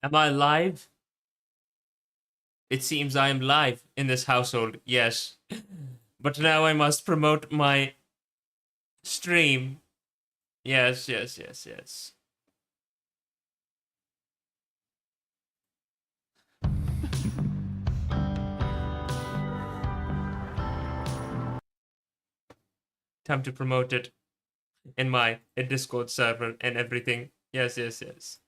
Am I live? It seems I am live in this household, yes. But now I must promote my stream. Yes, yes, yes, yes. Time to promote it in my Discord server and everything. Yes, yes, yes.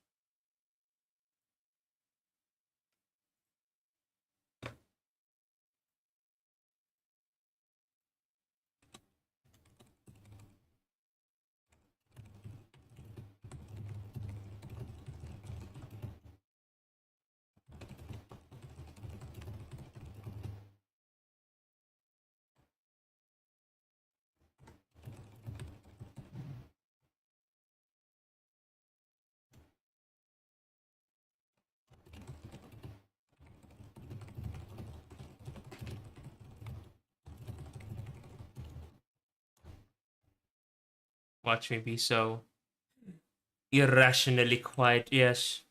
Watch me be so irrationally quiet, yes.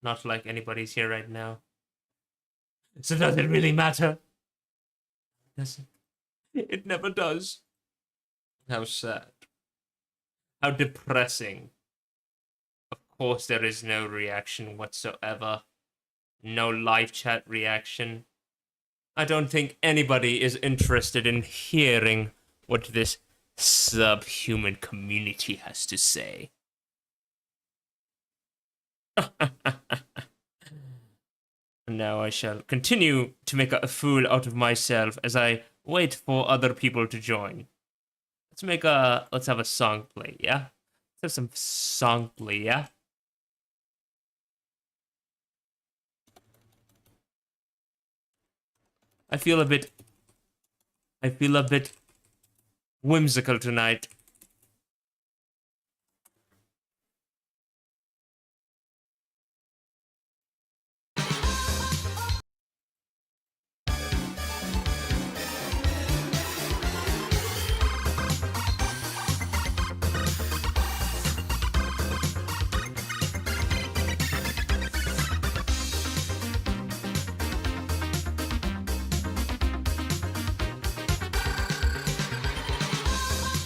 Not like anybody's here right now. So does it really matter? Does it? It never does. How sad. How depressing. Of course there is no reaction whatsoever. No live chat reaction. I don't think anybody is interested in hearing what this subhuman community has to say. Now I shall continue to make a fool out of myself as I wait for other people to join. Let's have a song play, yeah? Let's have some song play, yeah? I feel a bit whimsical tonight.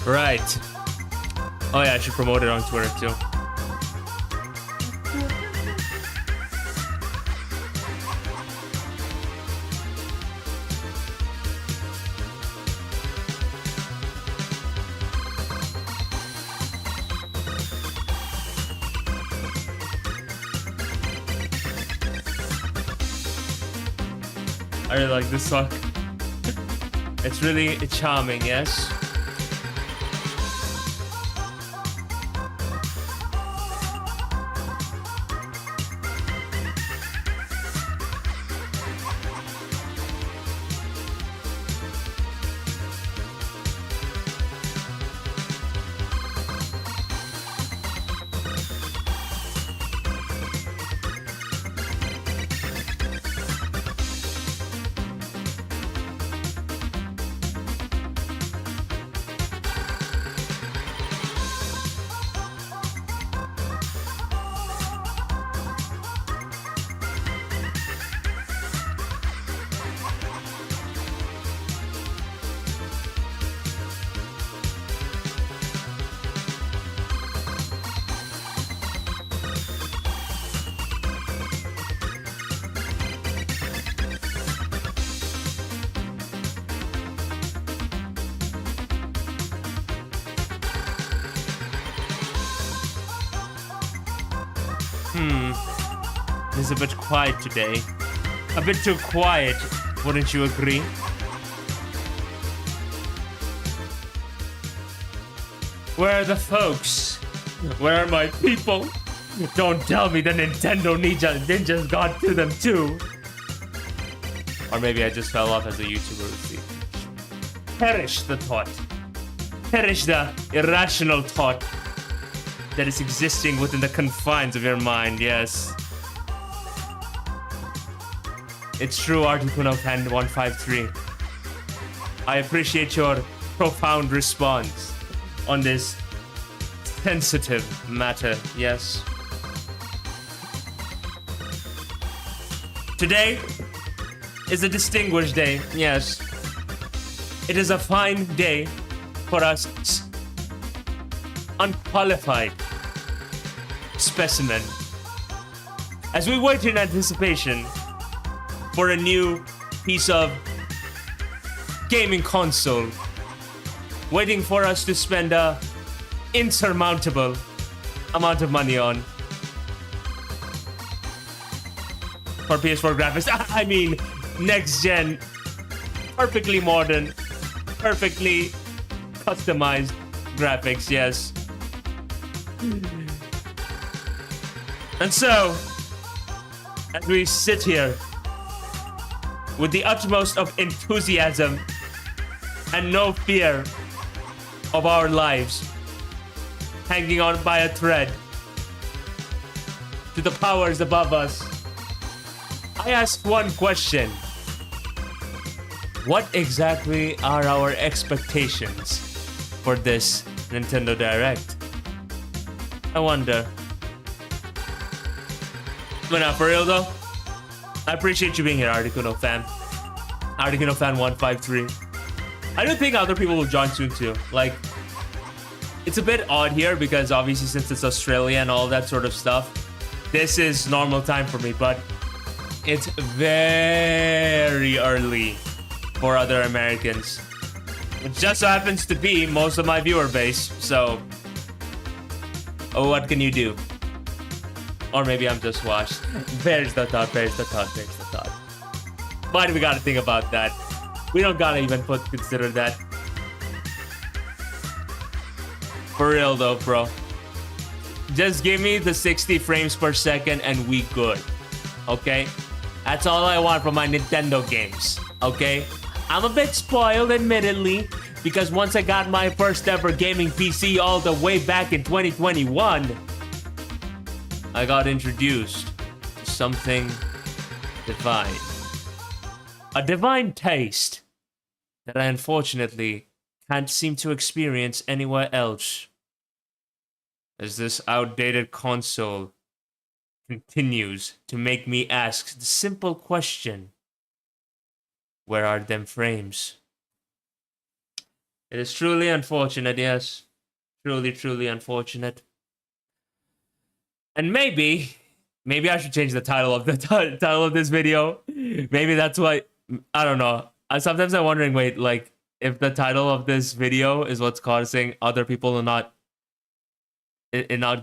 Right. Oh yeah, I should promote it on Twitter too. I really like this song. It's really charming, yes? It's a bit quiet today. A bit too quiet, wouldn't you agree? Where are the folks? Where are my people? Don't tell me the Nintendo ninjas got to them too. Or maybe I just fell off as a YouTuber. Perish the thought. Perish the irrational thought that is existing within the confines of your mind, yes. It's true, Articuno Fan 153. I appreciate your profound response on this sensitive matter, yes. Today is a distinguished day, yes. It is a fine day for us unqualified specimen. As we wait in anticipation for a new piece of gaming console, waiting for us to spend a insurmountable amount of money on. For PS4 graphics, I mean next gen, perfectly modern, perfectly customized graphics, yes. And so, as we sit here with the utmost of enthusiasm and no fear of our lives, hanging on by a thread to the powers above us, I ask one question. What exactly are our expectations for this Nintendo Direct? I wonder. But now, for real though, I appreciate you being here, Articuno fan. Articuno fan 153. I don't think other people will join soon too. Like, it's a bit odd here because obviously since it's Australia and all that sort of stuff, this is normal time for me, but it's very early for other Americans. It just so happens to be most of my viewer base, so what can you do? Or maybe I'm just washed. There's the thought, there's the thought, there's the thought. Why do we gotta think about that? We don't gotta even consider that. For real though, bro. Just give me the 60 frames per second and we good. Okay? That's all I want from my Nintendo games. Okay? I'm a bit spoiled, admittedly, because once I got my first ever gaming PC all the way back in 2021, I got introduced to something divine. A divine taste that I unfortunately can't seem to experience anywhere else. As this outdated console continues to make me ask the simple question, where are them frames? It is truly unfortunate, yes. Truly, truly unfortunate. And maybe I should change the title of the title of this video. Maybe that's why, I don't know. Sometimes I'm wondering, wait, like, if the title of this video is what's causing other people to not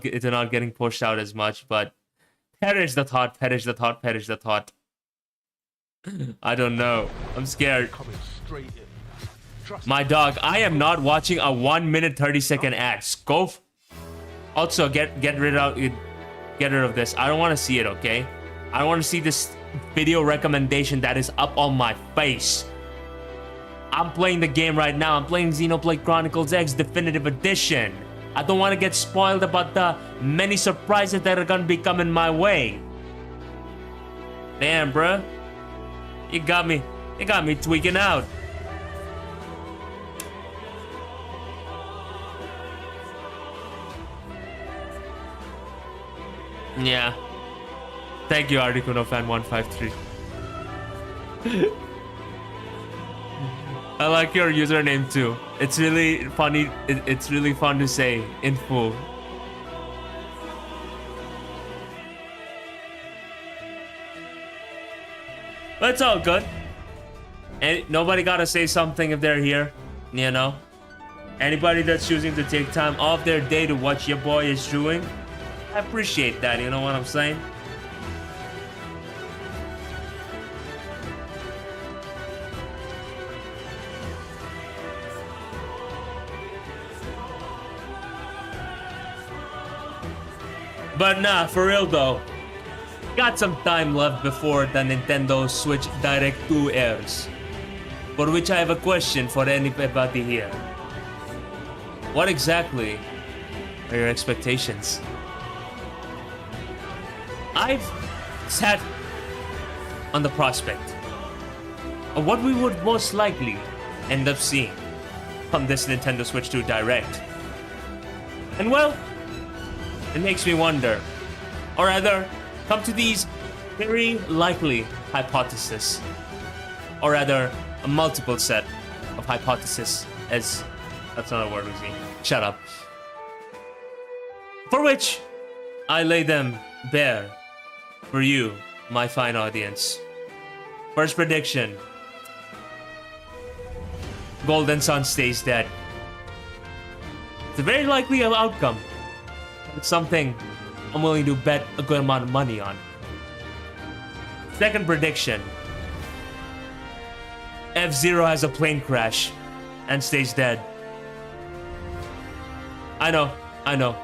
getting pushed out as much, but perish the thought, perish the thought, perish the thought. I don't know. I'm scared. My dog, I am not watching a 1 minute 30-second ad. Go. Also, get rid of this. I don't want to see it, okay? I don't want to see this video recommendation that is up on my face. I'm playing the game right now. I'm playing Xenoblade Chronicles X Definitive Edition. I don't want to get spoiled about the many surprises that are gonna be coming my way. Damn, bruh. You got me tweaking out. Yeah. Thank you, Articuno fan 153. I like your username too. It's really funny. It's really fun to say in full. But it's all good. And nobody gotta say something if they're here, you know? Anybody that's choosing to take time off their day to watch your boy is doing, I appreciate that, you know what I'm saying? But nah, for real though, got some time left before the Nintendo Switch Direct 2 airs, for which I have a question for anybody here. What exactly are your expectations? I've sat on the prospect of what we would most likely end up seeing from this Nintendo Switch 2 Direct. And well, it makes me wonder, or rather, come to these very likely hypothesis, or rather, a multiple set of hypotheses, as that's not a word, Uzi. Shut up. For which I lay them bare for you, my fine audience. First prediction: Golden Sun stays dead. It's a very likely outcome. It's something I'm willing to bet a good amount of money on. Second prediction: F-Zero has a plane crash and stays dead. I know.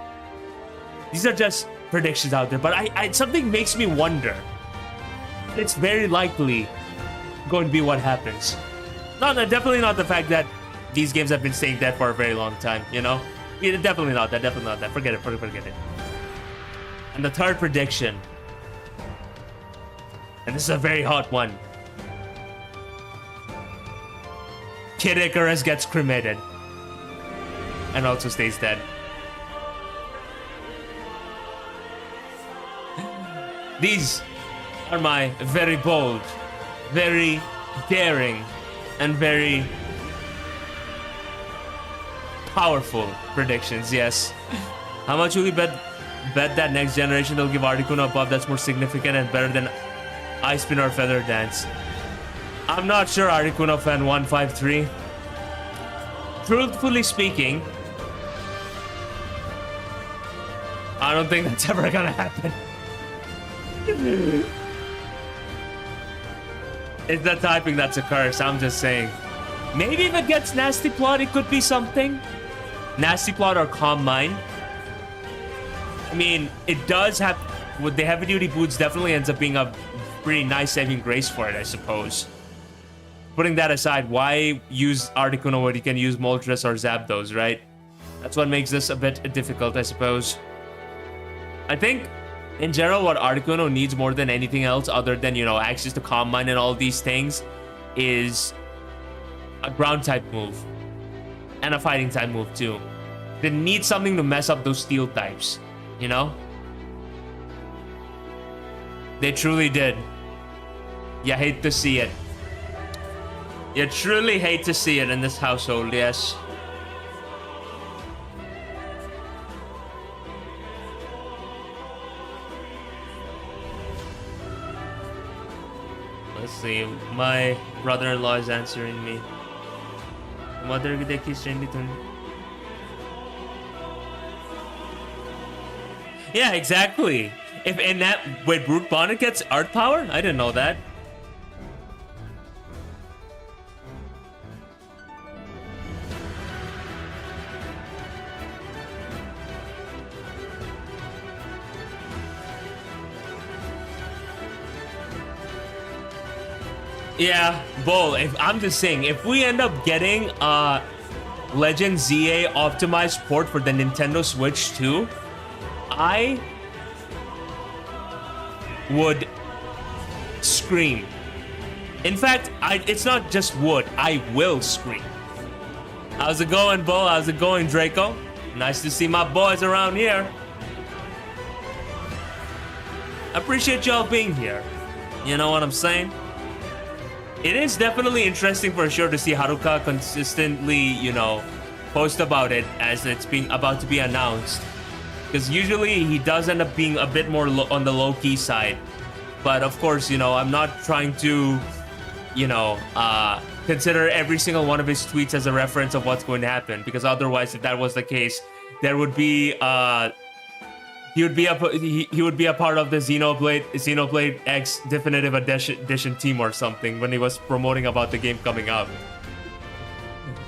These are just predictions out there, but I something makes me wonder. It's very likely going to be what happens. No, definitely not the fact that these games have been staying dead for a very long time, you know? Yeah, definitely not that. Forget it. And the third prediction, and this is a very hot one: Kid Icarus gets cremated and also stays dead. These are my very bold, very daring, and very powerful predictions, yes. How much will you bet that next generation they'll give Articuno a buff that's more significant and better than Ice Spin or Feather Dance? I'm not sure, Articuno fan 153. Truthfully speaking, I don't think that's ever gonna happen. It's the typing that's a curse, I'm just saying. Maybe if it gets Nasty Plot, it could be something. Nasty Plot or Calm Mind. I mean, it does have... With the heavy duty boots, definitely ends up being a pretty nice saving grace for it, I suppose. Putting that aside, why use Articuno when you can use Moltres or Zapdos, right? That's what makes this a bit difficult, I suppose. I think, in general, what Articuno needs more than anything else, other than, you know, access to Calm Mind and all these things, is a ground type move. And a fighting type move, too. They need something to mess up those steel types, you know? They truly did. You hate to see it. You truly hate to see it in this household, yes. Let's see. My brother-in-law is answering me. Mother Yeah, exactly. If in that wait, Brute Bonnet gets art power? I didn't know that. Yeah, Bull, if I'm just saying, if we end up getting Legend ZA optimized port for the Nintendo Switch 2, I would scream. In fact, it's not just would, I will scream. How's it going, Bull? How's it going, Draco? Nice to see my boys around here. I appreciate y'all being here. You know what I'm saying? It is definitely interesting for sure to see Haruka consistently, you know, post about it as it's being about to be announced. Because usually he does end up being a bit more on the low-key side. But of course, you know, I'm not trying to, you know, consider every single one of his tweets as a reference of what's going to happen. Because otherwise, if that was the case, there would be he would be a part of the Xenoblade X Definitive Edition team or something when he was promoting about the game coming out.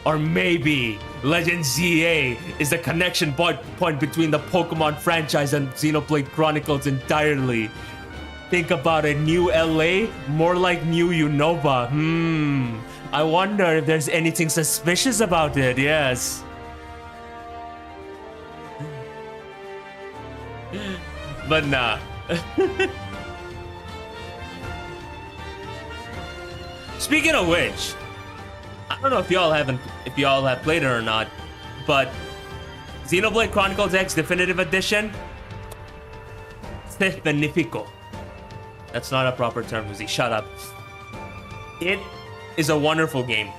Or maybe Legend ZA is the connection point between the Pokemon franchise and Xenoblade Chronicles entirely. Think about it, new LA, more like new Unova. I wonder if there's anything suspicious about it, yes. But nah. Speaking of which, I don't know if y'all have played it or not, but Xenoblade Chronicles X Definitive Edition, magnifico. That's not a proper term, Uzi. Shut up. It is a wonderful game.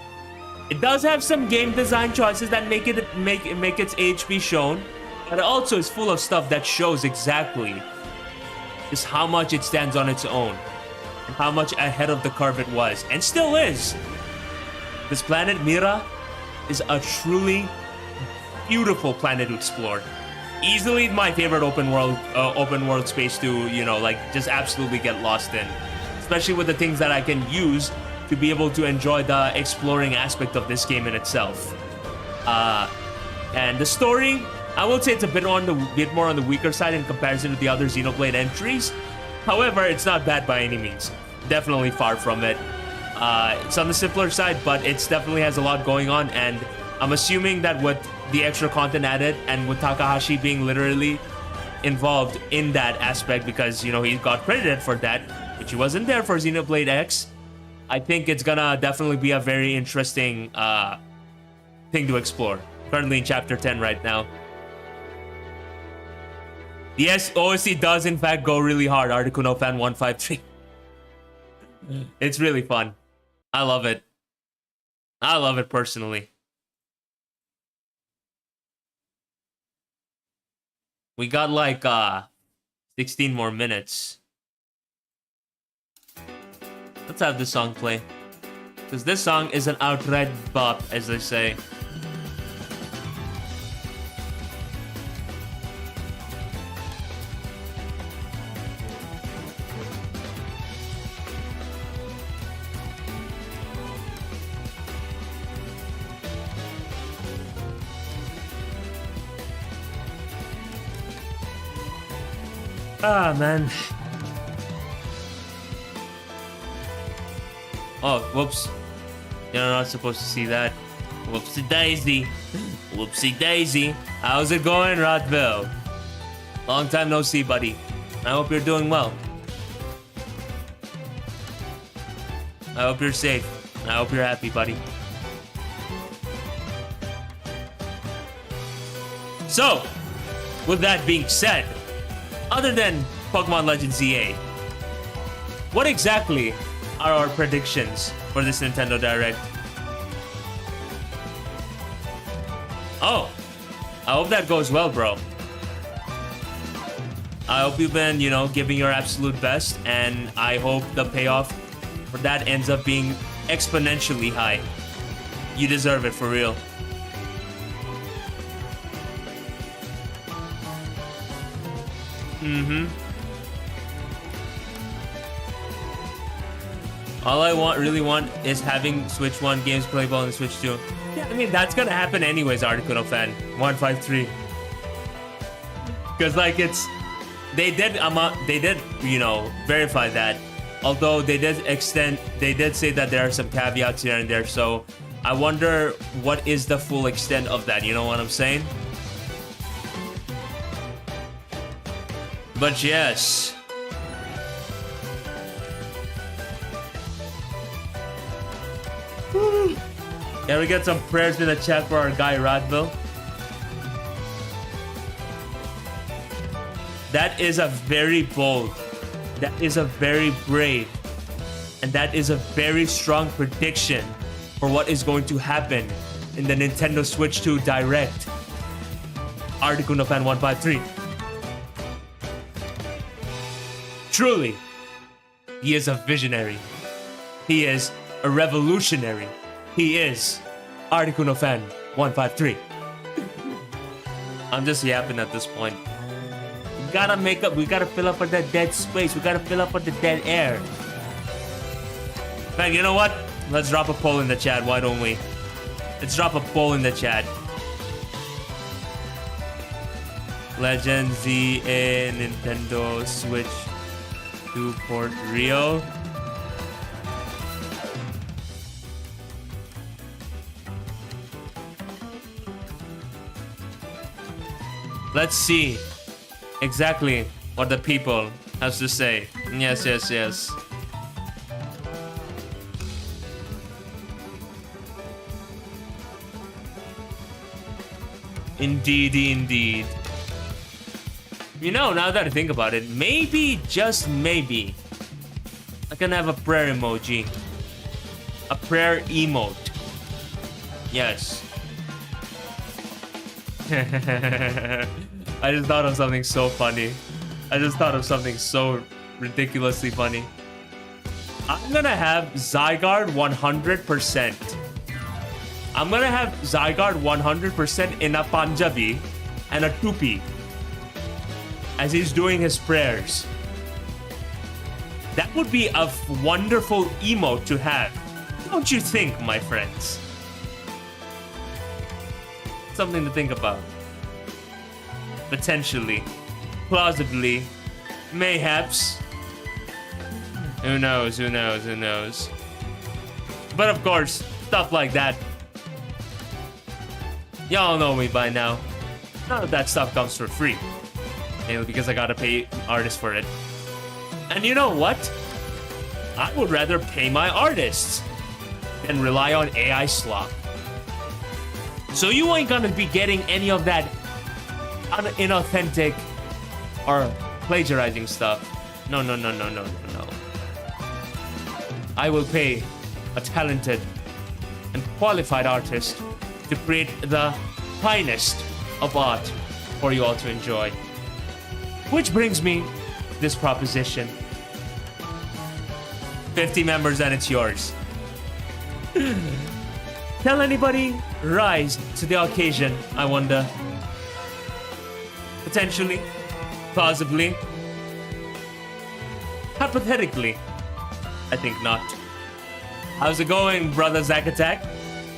It does have some game design choices that make its age be shown, but it also is full of stuff that shows exactly just how much it stands on its own and how much ahead of the curve it was and still is. This planet Mira is a truly beautiful planet to explore. Easily my favorite open world space to, you know, like just absolutely get lost in, especially with the things that I can use to be able to enjoy the exploring aspect of this game in itself. And the story, I would say it's a bit more on the weaker side in comparison to the other Xenoblade entries. However, it's not bad by any means. Definitely far from it. It's on the simpler side, but it definitely has a lot going on, and I'm assuming that with the extra content added and with Takahashi being literally involved in that aspect because, you know, he got credited for that, which he wasn't there for Xenoblade X, I think it's gonna definitely be a very interesting thing to explore. Currently in Chapter 10 right now. Yes, OSC does in fact go really hard, Articuno Fan 153. It's really fun. I love it. I love it personally. We got like 16 more minutes. Let's have this song play. Because this song is an outright bop, as they say. Ah, man. Oh, whoops. You're not supposed to see that. Whoopsie daisy. Whoopsie daisy. How's it going, Rodville? Long time no see, buddy. I hope you're doing well. I hope you're safe. I hope you're happy, buddy. So, with that being said, other than Pokemon Legends ZA, what exactly are our predictions for this Nintendo Direct? Oh, I hope that goes well, bro. I hope you've been, you know, giving your absolute best, and I hope the payoff for that ends up being exponentially high. You deserve it, for real. All I really want is having Switch 1 games playable on the Switch 2. Yeah, I mean, that's gonna happen anyways, Articuno Fan 153. Because, like, they did, you know, verify that. Although they did say that there are some caveats here and there, so I wonder what is the full extent of that, you know what I'm saying? But yes. Can we get some prayers in the chat for our guy Radville? That is a very bold, that is a very brave, and that is a very strong prediction for what is going to happen in the Nintendo Switch 2 Direct. Articuno Fan 153. Truly, he is a visionary. He is a revolutionary. He is Articuno Fan 153. I'm just yapping at this point. We gotta fill up with that dead space. We gotta fill up with the dead air. Man, you know what? Let's drop a poll in the chat, why don't we? Let's drop a poll in the chat. Legend ZA Nintendo Switch 2 port real? Let's see exactly what the people has to say. Yes, yes, yes. Indeed, indeed. You know, now that I think about it, maybe, just maybe, gonna have a prayer emoji. A prayer emote. Yes. I just thought of something so funny. I just thought of something so ridiculously funny. I'm gonna have Zygarde 100%. I'm gonna have Zygarde 100% in a Punjabi and a Tupi as he's doing his prayers. That would be a wonderful emote to have. Don't you think, my friends? Something to think about. Potentially. Plausibly. Mayhaps. Who knows, who knows, who knows. But of course, stuff like that. Y'all know me by now. None of that stuff comes for free. Mainly because I gotta pay artists for it. And you know what? I would rather pay my artists than rely on AI slop. So you ain't gonna be getting any of that inauthentic or plagiarizing stuff. No, no, no, no, no, no, no. I will pay a talented and qualified artist to create the finest of art for you all to enjoy. Which brings me this proposition. 50 members and it's yours. Tell anybody, rise to the occasion, I wonder. Potentially, plausibly, hypothetically, I think not. How's it going, brother Zack Attack?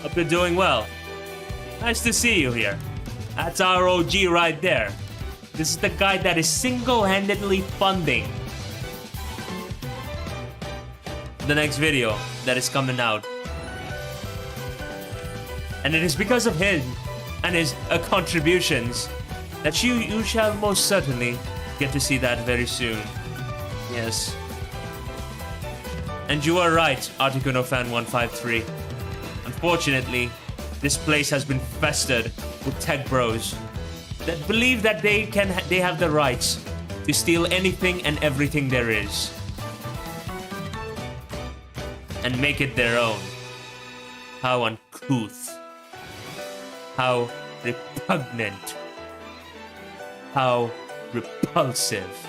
Hope you're doing well. Nice to see you here. That's our OG right there. This is the guy that is single-handedly funding the next video that is coming out. And it is because of him and his contributions that you shall most certainly get to see that very soon. Yes. And you are right, Articuno Fan 153. Unfortunately, this place has been festered with tech bros that believe that they have the rights to steal anything and everything there is and make it their own. How uncouth. How repugnant. How repulsive.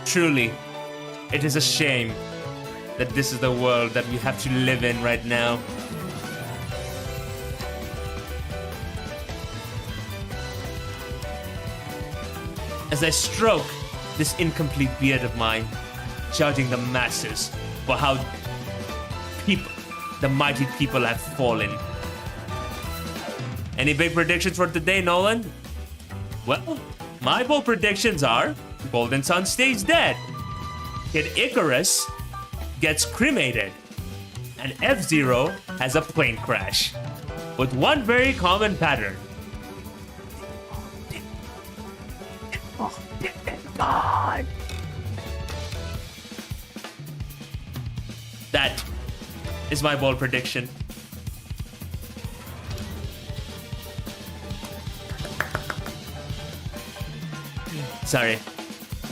Truly, it is a shame that this is the world that we have to live in right now. As I stroke this incomplete beard of mine, judging the masses for how the mighty people have fallen. Any big predictions for today, Nolan? Well, my bold predictions are Golden Sun stays dead, Kid Icarus gets cremated, and F-Zero has a plane crash. With one very common pattern. God. That is my bold prediction. Sorry.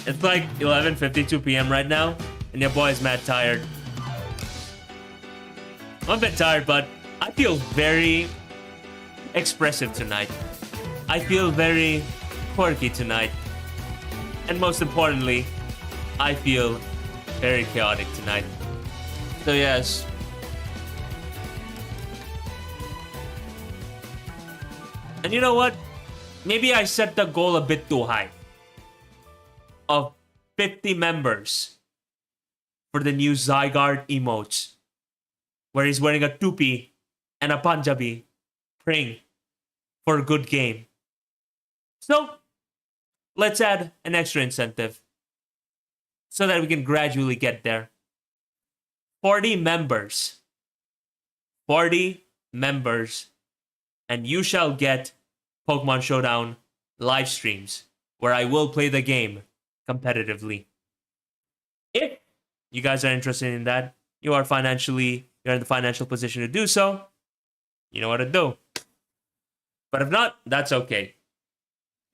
It's like 11:52 p.m. right now, and your boy is mad tired. I'm a bit tired, but I feel very expressive tonight. I feel very quirky tonight. And most importantly, I feel very chaotic tonight. So yes. And you know what? Maybe I set the goal a bit too high. Of 50 members for the new Zygarde emotes, where he's wearing a tupi and a Punjabi, praying for a good game. So, let's add an extra incentive so that we can gradually get there. 40 members. 40 members. And you shall get Pokemon Showdown live streams where I will play the game competitively. If you guys are interested in that, you're in the financial position to do so, you know what to do. But if not, that's okay.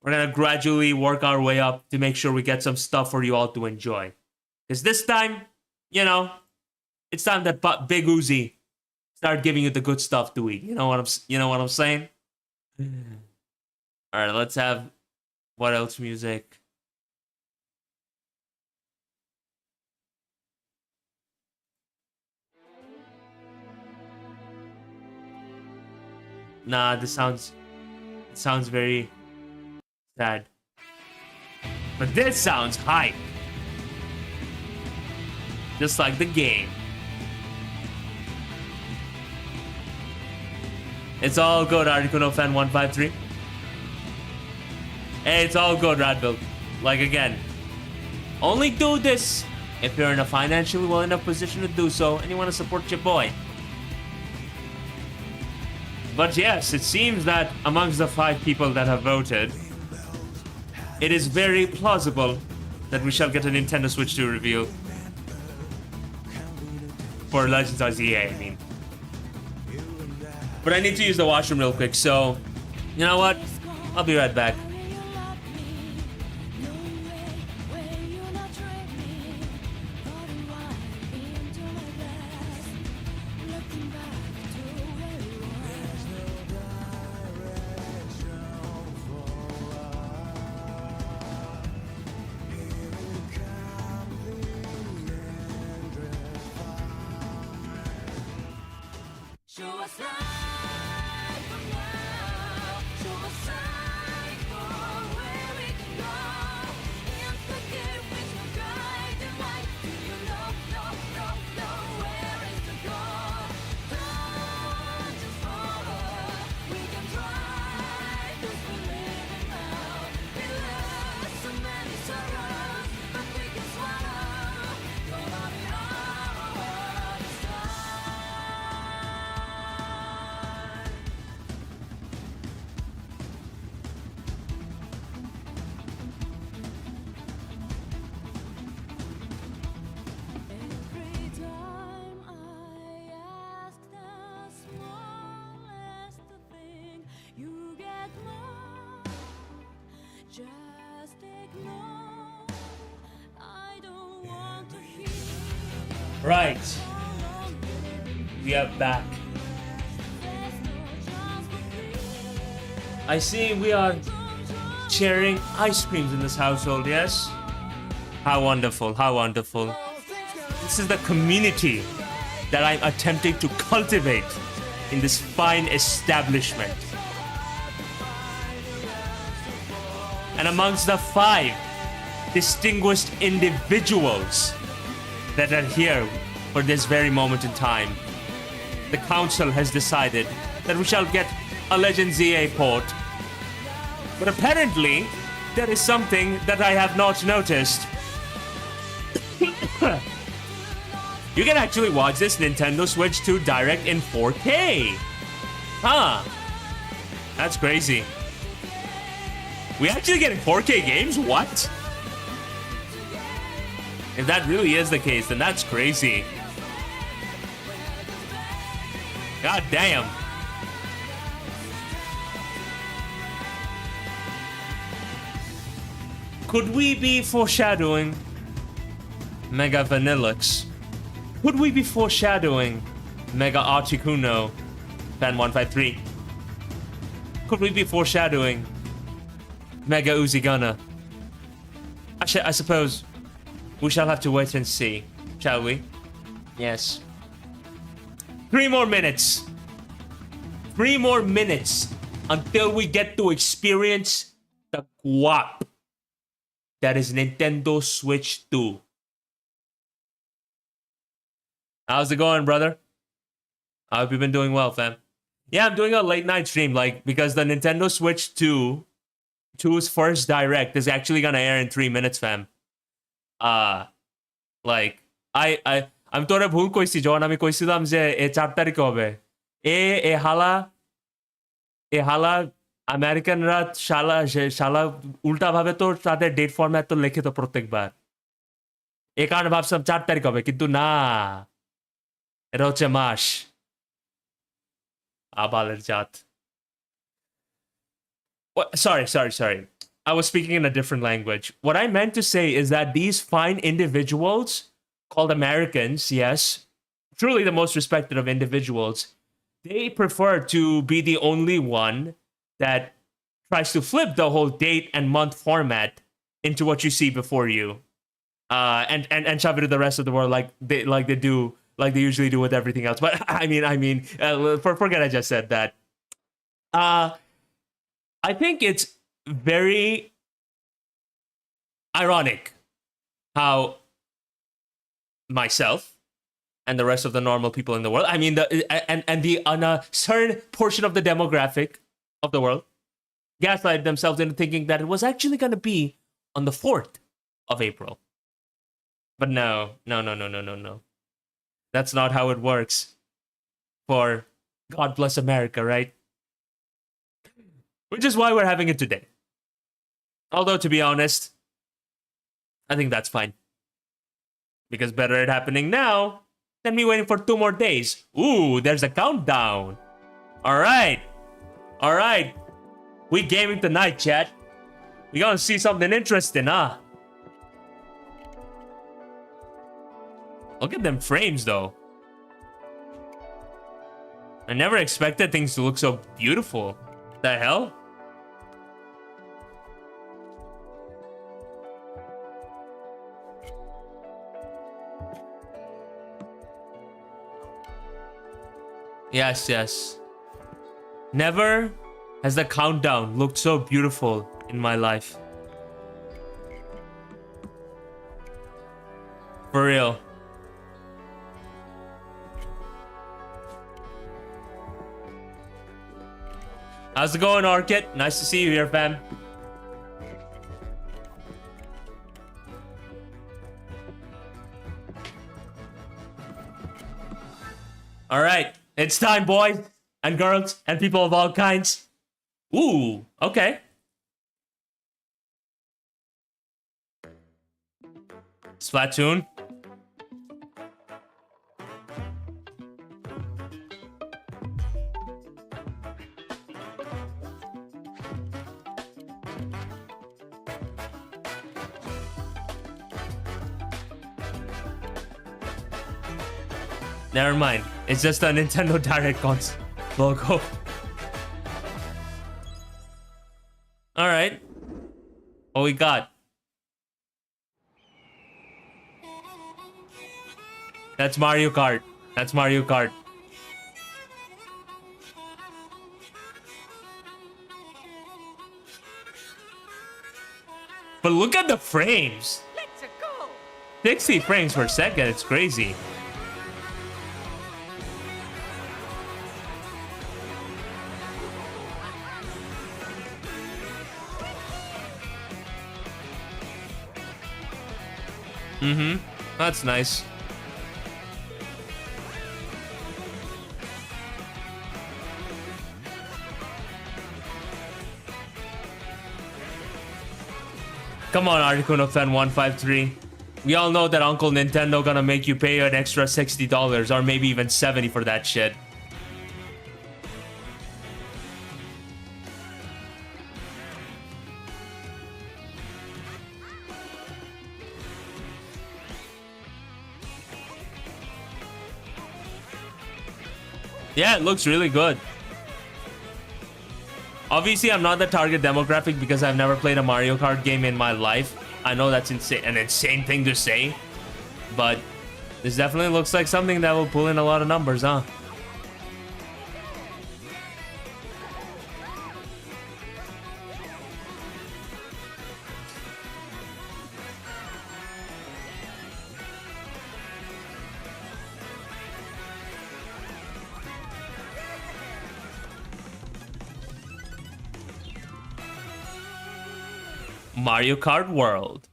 We're gonna gradually work our way up to make sure we get some stuff for you all to enjoy. Because this time, you know, it's time that Big Uzi start giving you the good stuff to eat. You know what I'm saying? All right, let's have what else music? Nah, this sounds very sad. But this sounds hype. Just like the game. It's all good, Articuno Fan 153. Hey, it's all good, Radville. Like again, only do this if you're in a financially well enough position to do so and you want to support your boy. But yes, it seems that amongst the 5 people that have voted, it is very plausible that we shall get a Nintendo Switch 2 reveal. For Legends of ZA, I mean. But I need to use the washroom real quick, so... You know what? I'll be right back. Right. We are back. I see we are sharing ice creams in this household, yes? How wonderful, how wonderful. This is the community that I'm attempting to cultivate in this fine establishment. And amongst the 5 distinguished individuals that are here for this very moment in time, the council has decided that we shall get a Legend ZA port. But apparently, there is something that I have not noticed. You can actually watch this Nintendo Switch 2 Direct in 4K. Huh. That's crazy. We actually getting 4K games? What? If that really is the case, then that's crazy. God damn. Could we be foreshadowing Mega Vanillux? Could we be foreshadowing Mega Articuno Fan 153? Could we be foreshadowing Mega Uzi Gunner? I suppose we shall have to wait and see, shall we? Yes. 3 more minutes. 3 more minutes until we get to experience the guap that is Nintendo Switch 2. How's it going, brother? I hope you've been doing well, fam. Yeah, I'm doing a late night stream, like, because the Nintendo Switch 2's first direct is actually gonna air in 3 minutes, fam. Like, আমি তোরে ভুল কইছি যখন আমি কইছিলাম যে এ 4 তারিখে হবে। এ হালা আমেরিকানরা শালা উল্টাভাবে তো তাদের ডেট ফরম্যাট তো লেখে তো প্রত্যেকবার। এ কারণে ভাবছিলাম 4 তারিখ হবে, কিন্তু না, এটা হচ্ছে মাস। আবালের জাত। Sorry. I was speaking in a different language. What I meant to say is that these fine individuals called Americans, yes, truly the most respected of individuals, they prefer to be the only one that tries to flip the whole date and month format into what you see before you, and shove it to the rest of the world like they usually do with everything else. But forget I just said that. I think it's very ironic how myself and the rest of the normal people in the world, I mean, the certain portion of the demographic of the world, gaslighted themselves into thinking that it was actually going to be on the 4th of April. But no. That's not how it works for God bless America, right? Which is why we're having it today. Although, to be honest, I think that's fine. Because better it happening now than me waiting for 2 more days. Ooh, there's a countdown. All right. We gaming tonight, chat. We gonna see something interesting, huh? Look at them frames, though. I never expected things to look so beautiful. The hell? Yes. Never has the countdown looked so beautiful in my life. For real. How's it going, Orchid? Nice to see you here, fam. All right, it's time, boys and girls and people of all kinds. Ooh, okay. Splatoon. Never mind. It's just a Nintendo Direct logo. Alright. What we got? That's Mario Kart. But look at the frames. Let's go. 60 frames per second. It's crazy. That's nice. Come on, Articuno Fan 153. We all know that Uncle Nintendo gonna make you pay an extra $60 or maybe even $70 for that shit. Yeah, it looks really good. Obviously, I'm not the target demographic because I've never played a Mario Kart game in my life. I know that's an insane thing to say, but this definitely looks like something that will pull in a lot of numbers, huh? Mario Kart World.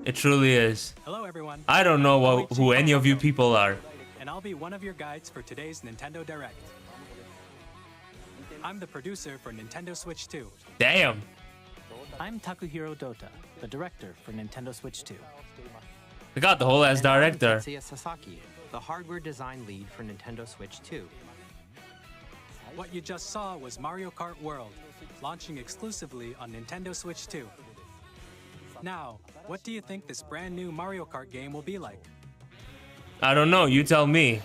It truly is. Hello, everyone. I don't know who any of you people are. And I'll be one of your guides for today's Nintendo Direct. I'm the producer for Nintendo Switch 2. Damn. I'm Takuhiro Dota, the director for Nintendo Switch 2. We got the whole ass director. Tetsuya Sasaki, the hardware design lead for Nintendo Switch 2. What you just saw was Mario Kart World, launching exclusively on Nintendo Switch 2. Now, what do you think this brand new Mario Kart game will be like? I don't know. You tell me.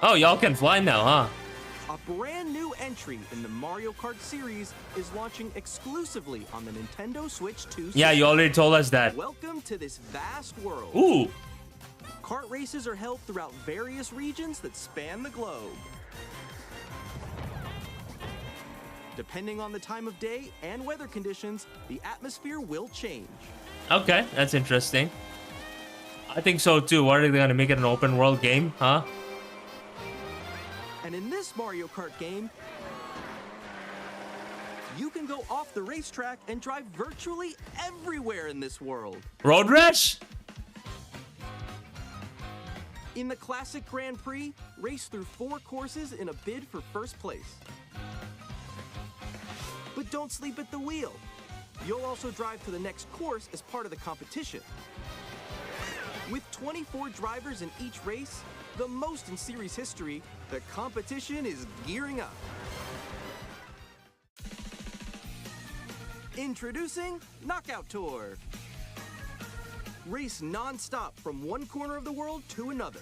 Oh, y'all can fly now, huh? A brand new entry in the Mario Kart series is launching exclusively on the Nintendo Switch 2 Yeah, you already told us that. Welcome to this vast world. Ooh. Kart races are held throughout various regions that span the globe. Depending on the time of day and weather conditions, the atmosphere will change. Okay, that's interesting. I think so too. What are they gonna make it an open world game, huh? And in this Mario Kart game, you can go off the racetrack and drive virtually everywhere in this world. Road rash? In the classic Grand Prix, race through 4 courses in a bid for first place. But don't sleep at the wheel. You'll also drive to the next course as part of the competition. With 24 drivers in each race, the most in series history, the competition is gearing up. Introducing Knockout Tour. Race non-stop from one corner of the world to another.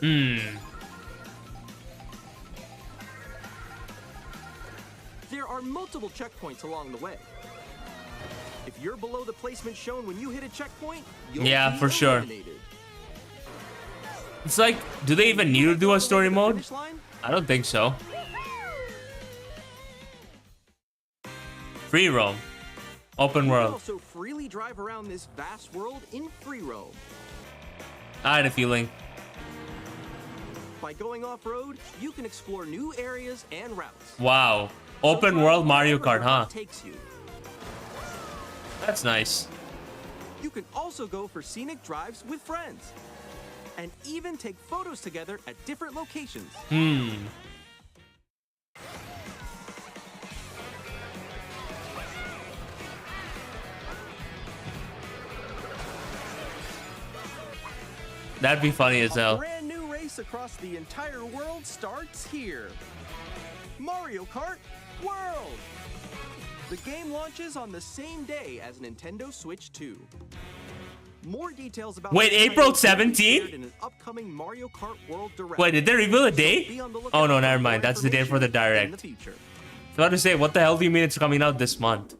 There are multiple checkpoints along the way. If you're below the placement shown when you hit a checkpoint, you'll Yeah, be for sure. eliminated. It's like, do they even need to do a story mode? Finish line? I don't think so. Free roam. Open You can world. also freely drive around this vast world in free roam. I had a feeling. By going off-road, you can explore new areas and routes. Wow. Open world Mario Kart, huh? Takes you. That's nice. You can also go for scenic drives with friends. And even take photos together at different locations. That'd be funny as A hell. brand new race across the entire world starts here. Mario Kart World! The game launches on the same day as Nintendo Switch 2. More details about Wait, the April title will be 17th? shared in an upcoming Mario Kart World Direct. Wait, did they reveal a So date? be on the lookout Oh no, for never more mind. That's the date for the information in the direct. future. I was about to say, what the hell do you mean it's coming out this month?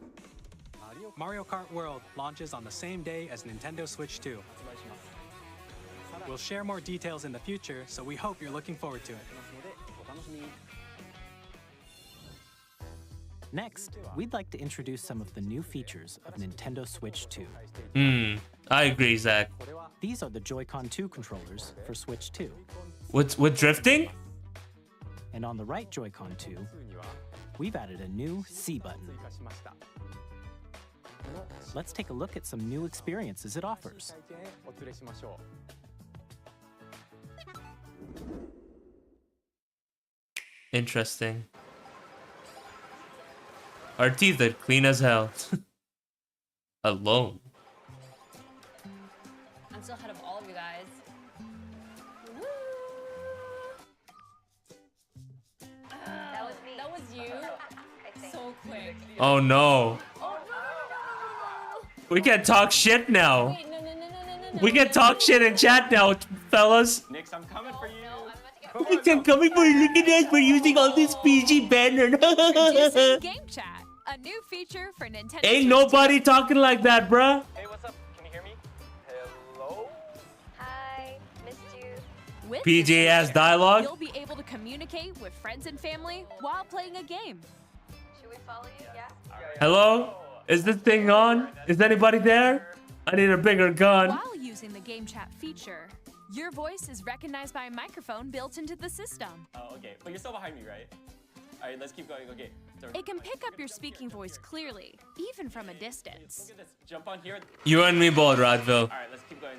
Mario Kart World launches on the same day as Nintendo Switch 2. We'll share more details in the future, so we hope you're looking forward to it. Next, we'd like to introduce some of the new features of Nintendo Switch 2. I agree, Zach. These are the Joy-Con 2 controllers for Switch 2. With drifting? And on the right Joy-Con 2, we've added a new C button. Let's take a look at some new experiences it offers. Interesting. Our teeth are clean as hell. Alone. I'm still ahead of all of you guys. Woo! That was me. That was you. So quick. Oh no. Oh no, no, no, no, no. We can talk shit now. Wait, no, no, no, no, no, no. We can talk shit in chat now, fellas. Nix, I'm coming for you. No, I'm about to get. I'm coming for you. Look at us. We're using all this PG banner. Introducing Game Chat, a new feature for Nintendo Ain't Switch nobody talking like that, bruh. Hey, what's up? Can you hear me? Hello? Hi, missed you. 2. With PJ this ass feature, dialogue. You'll be able to communicate with friends and family while playing a game. Should we follow you? Yeah. Hello? Is this thing on? Is anybody there? I need a bigger gun. While using the Game Chat feature, your voice is recognized by a microphone built into the system. Oh, okay. But you're still behind me, right? All right, let's keep going. Okay. It can pick up your speaking voice clearly, even from a distance. Look at this. Jump on here. You and me both, Radville. All right, let's keep going.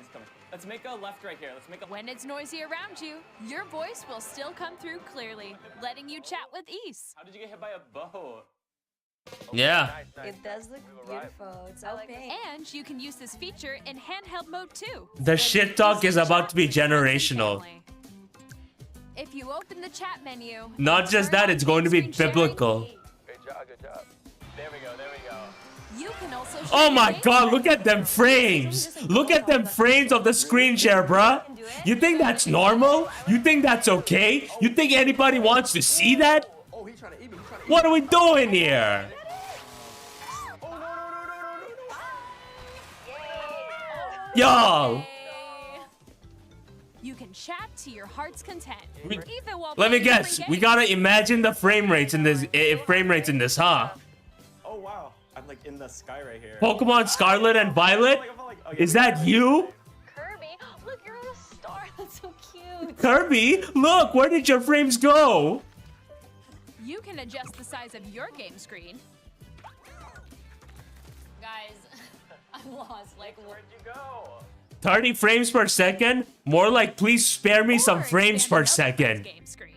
Let's make a left right here. Let's make a. When it's noisy around you, your voice will still come through clearly, letting you chat with ease. How did you get hit by a bow? Yeah. It does look beautiful. It's so pink. And you can use this feature in handheld mode too. The shit talk is about to be generational. If you open the chat menu, Not just that, it's going to be game screen biblical. Good job. There we go. sharing, you can also share Oh my your god, game look at them frames. Look at them frames of the screen share, bruh. You think that's normal? You think that's okay? You think anybody wants to see that? Oh, he's trying to eat me. What are we doing here? Yo, You can chat to your heart's content. We- even while let me playing guess. different We games. gotta imagine the frame rates in this. Huh? Oh wow, I'm like in the sky right here. Pokemon Scarlet and Violet. Is that you, Kirby, look, you're on a star. That's so cute. Kirby? Look, where did your frames go? You can adjust the size of your game screen. Guys, I'm lost. Like, Where'd you go? 30 frames per second? More like, please spare me some Or frames expand per another person's second. Game screen.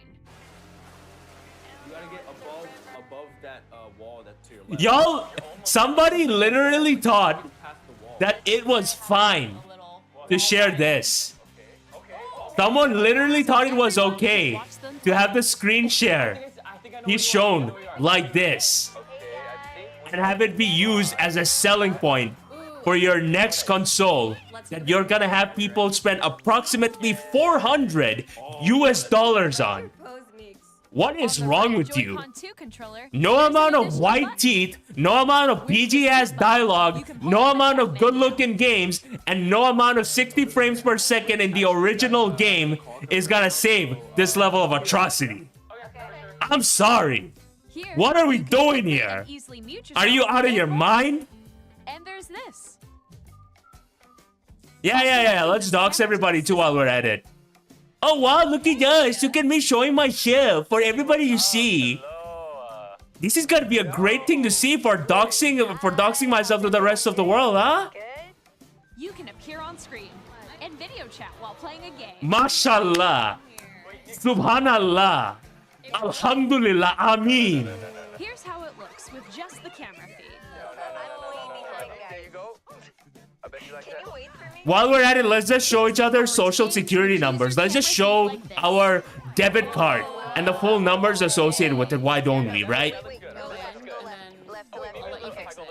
You gotta get above that wall that's to your left. Y'all, somebody literally thought Past the wall. that it was fine a little. to share this. Someone literally thought it was okay to have the screen share be shown like this and have it be used as a selling point for your next console that you're gonna have people spend approximately 400 US dollars on. What is wrong with you? Joy-Con 2 controller, No there's an amount of additional white button. teeth, no amount of PG ass dialogue, no amount of good looking games, and no amount of 60 frames per second in the original game is gonna save this level of atrocity. I'm sorry. Here, What are we you can doing quickly here? and easily mute Are you yourself out of with your voice. mind? And there's this. Yeah. Let's dox everybody too while we're at it. Oh wow, look at us. Look at me showing my shit for everybody to see. This is gonna be a great thing to see for doxing myself to the rest of the world, huh? You can appear on screen and video chat while playing a game. Mashallah. Subhanallah. Alhamdulillah. Ameen. Here's how it looks with just the camera feed. While we're at it, let's just show each other social security numbers. Let's just show our debit card and the full numbers associated with it. Why don't we, right? Go in, and then I'll let you fix it.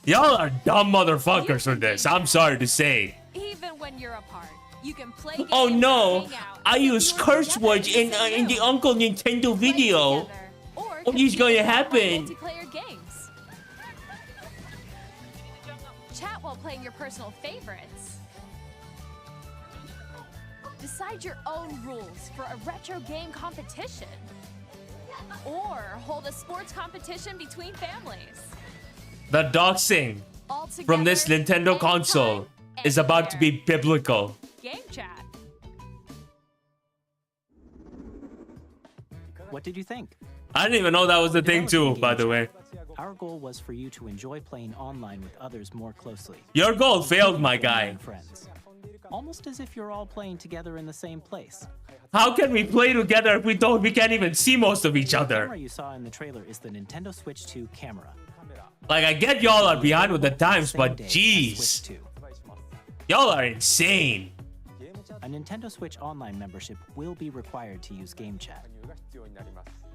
Y'all are dumb motherfuckers for this. I'm sorry to say. Even when you're apart, you can play games Oh and no, hang out. I You use are curse together words in same the room. Uncle Nintendo Play video. together, or What is compete going to in happen? multiplayer games. Chat while playing your personal favorites. Decide your own rules for a retro game competition. Or hold a sports competition between families. The doxing All from this together, Nintendo anytime, console is about to be anywhere. biblical. Game chat. What did you think? I didn't even know that was the thing too, by the way. Our goal was for you to enjoy playing online with others more closely. Your goal failed, my guy. And friends. Almost as if you're all playing together in the same place. How can we play together if we can't even see most of each The other? camera you saw in the trailer is the Nintendo Switch 2 camera. Like, I get y'all are behind with the times, Same but day as jeez. Switch 2. Y'all are insane. A Nintendo Switch Online membership will be required to use Game Chat.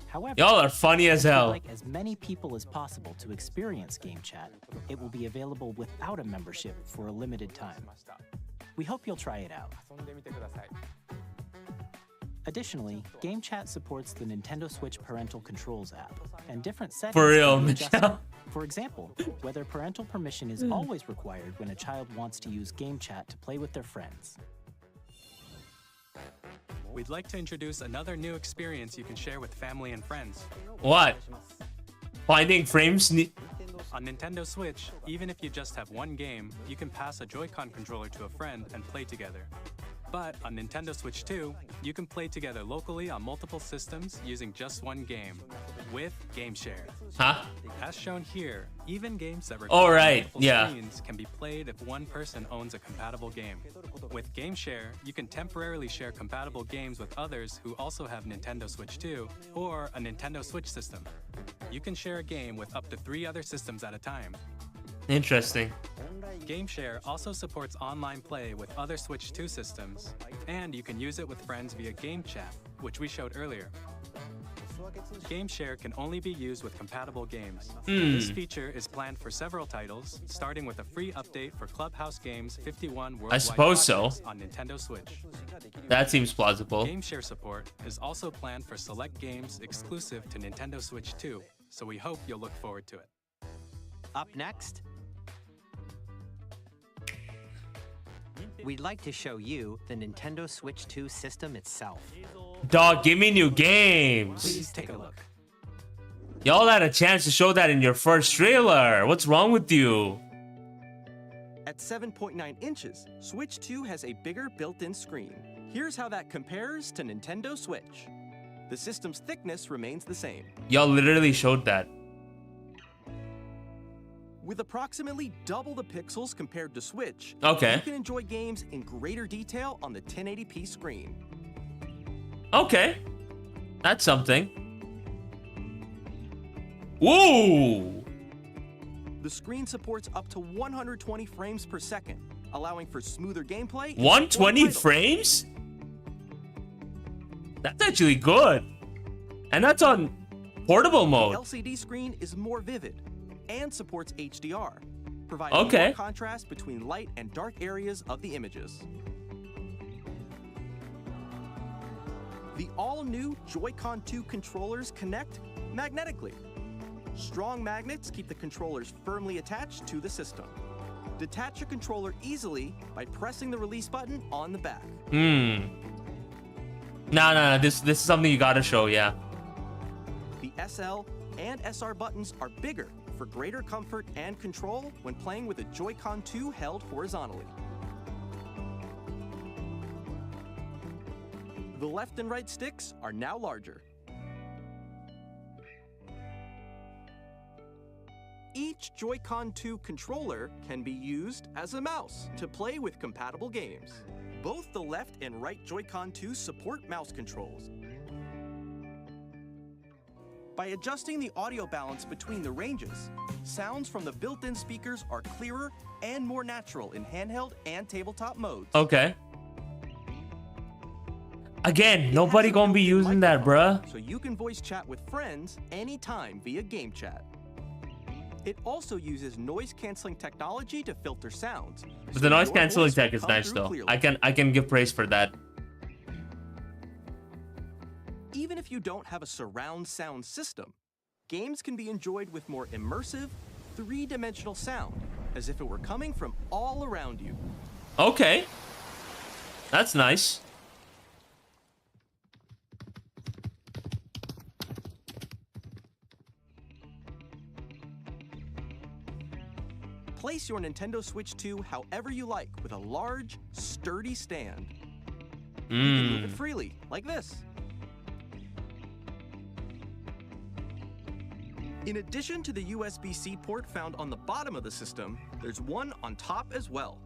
However, Y'all are funny as if you'd hell. like as many people as possible to experience Game Chat, it will be available without a membership for a limited time. We hope you'll try it out. Additionally, Game Chat supports the Nintendo Switch Parental Controls app, and different settings For real, can be adjusted. Michelle. For example, whether parental permission is always required when a child wants to use Game Chat to play with their friends. We'd like to introduce another new experience you can share with family and friends. What? Finding frames? On Nintendo Switch, even if you just have one game, you can pass a Joy-Con controller to a friend and play together. But on Nintendo Switch 2, you can play together locally on multiple systems using just one game, with Game Share. Huh? As shown here, even games that Oh, require right, multiple yeah. screens can be played if one person owns a compatible game. With Game Share, you can temporarily share compatible games with others who also have Nintendo Switch 2 or a Nintendo Switch system. You can share a game with up to 3 other systems at a time. Interesting. GameShare also supports online play with other Switch 2 systems, and you can use it with friends via Game Chat, which we showed earlier. GameShare can only be used with compatible games. This feature is planned for several titles, starting with a free update for Clubhouse Games 51 Worldwide suppose so. Classics on Nintendo Switch. That seems plausible. GameShare support is also planned for select games exclusive to Nintendo Switch 2, so we hope you'll look forward to it. Up next, we'd like to show you the Nintendo Switch 2 system itself. Dog, give me new games. Please take a look. Y'all had a chance to show that in your first trailer. What's wrong with you? At 7.9 inches, Switch 2 has a bigger built-in screen. Here's how that compares to Nintendo Switch. The system's thickness remains the same. Y'all literally showed that. With approximately double the pixels compared to Switch, Okay. you can enjoy games in greater detail on the 1080p screen. Okay. That's something. Woo! The screen supports up to 120 frames per second, allowing for smoother gameplay. 120 frames? That's actually good. And that's on portable The mode. LCD screen is more vivid and supports HDR, providing Okay. more contrast between light and dark areas of the images. The all-new Joy-Con 2 controllers connect magnetically. Strong magnets keep the controllers firmly attached to the system. Detach your controller easily by pressing the release button on the back. No. This is something you gotta show, yeah. The SL and SR buttons are bigger for greater comfort and control when playing with a Joy-Con 2 held horizontally. The left and right sticks are now larger. Each Joy-Con 2 controller can be used as a mouse to play with compatible games. Both the left and right Joy-Con 2 support mouse controls. By adjusting the audio balance between the ranges, sounds from the built-in speakers are clearer and more natural in handheld and tabletop modes. Okay. Again, It nobody has a gonna be built-in using that, microphone, bruh. So you can voice chat with friends anytime via Game Chat. It also uses noise-canceling technology to filter sounds. But so the noise your canceling voice will tech is come nice through though. clearly. I can give praise for that. Even if you don't have a surround sound system, games can be enjoyed with more immersive, three-dimensional sound, as if it were coming from all around you. Okay. That's nice. Place your Nintendo Switch 2 however you like with a large, sturdy stand. You can move it freely, like this. In addition to the USB-C port found on the bottom of the system, there's one on top as well.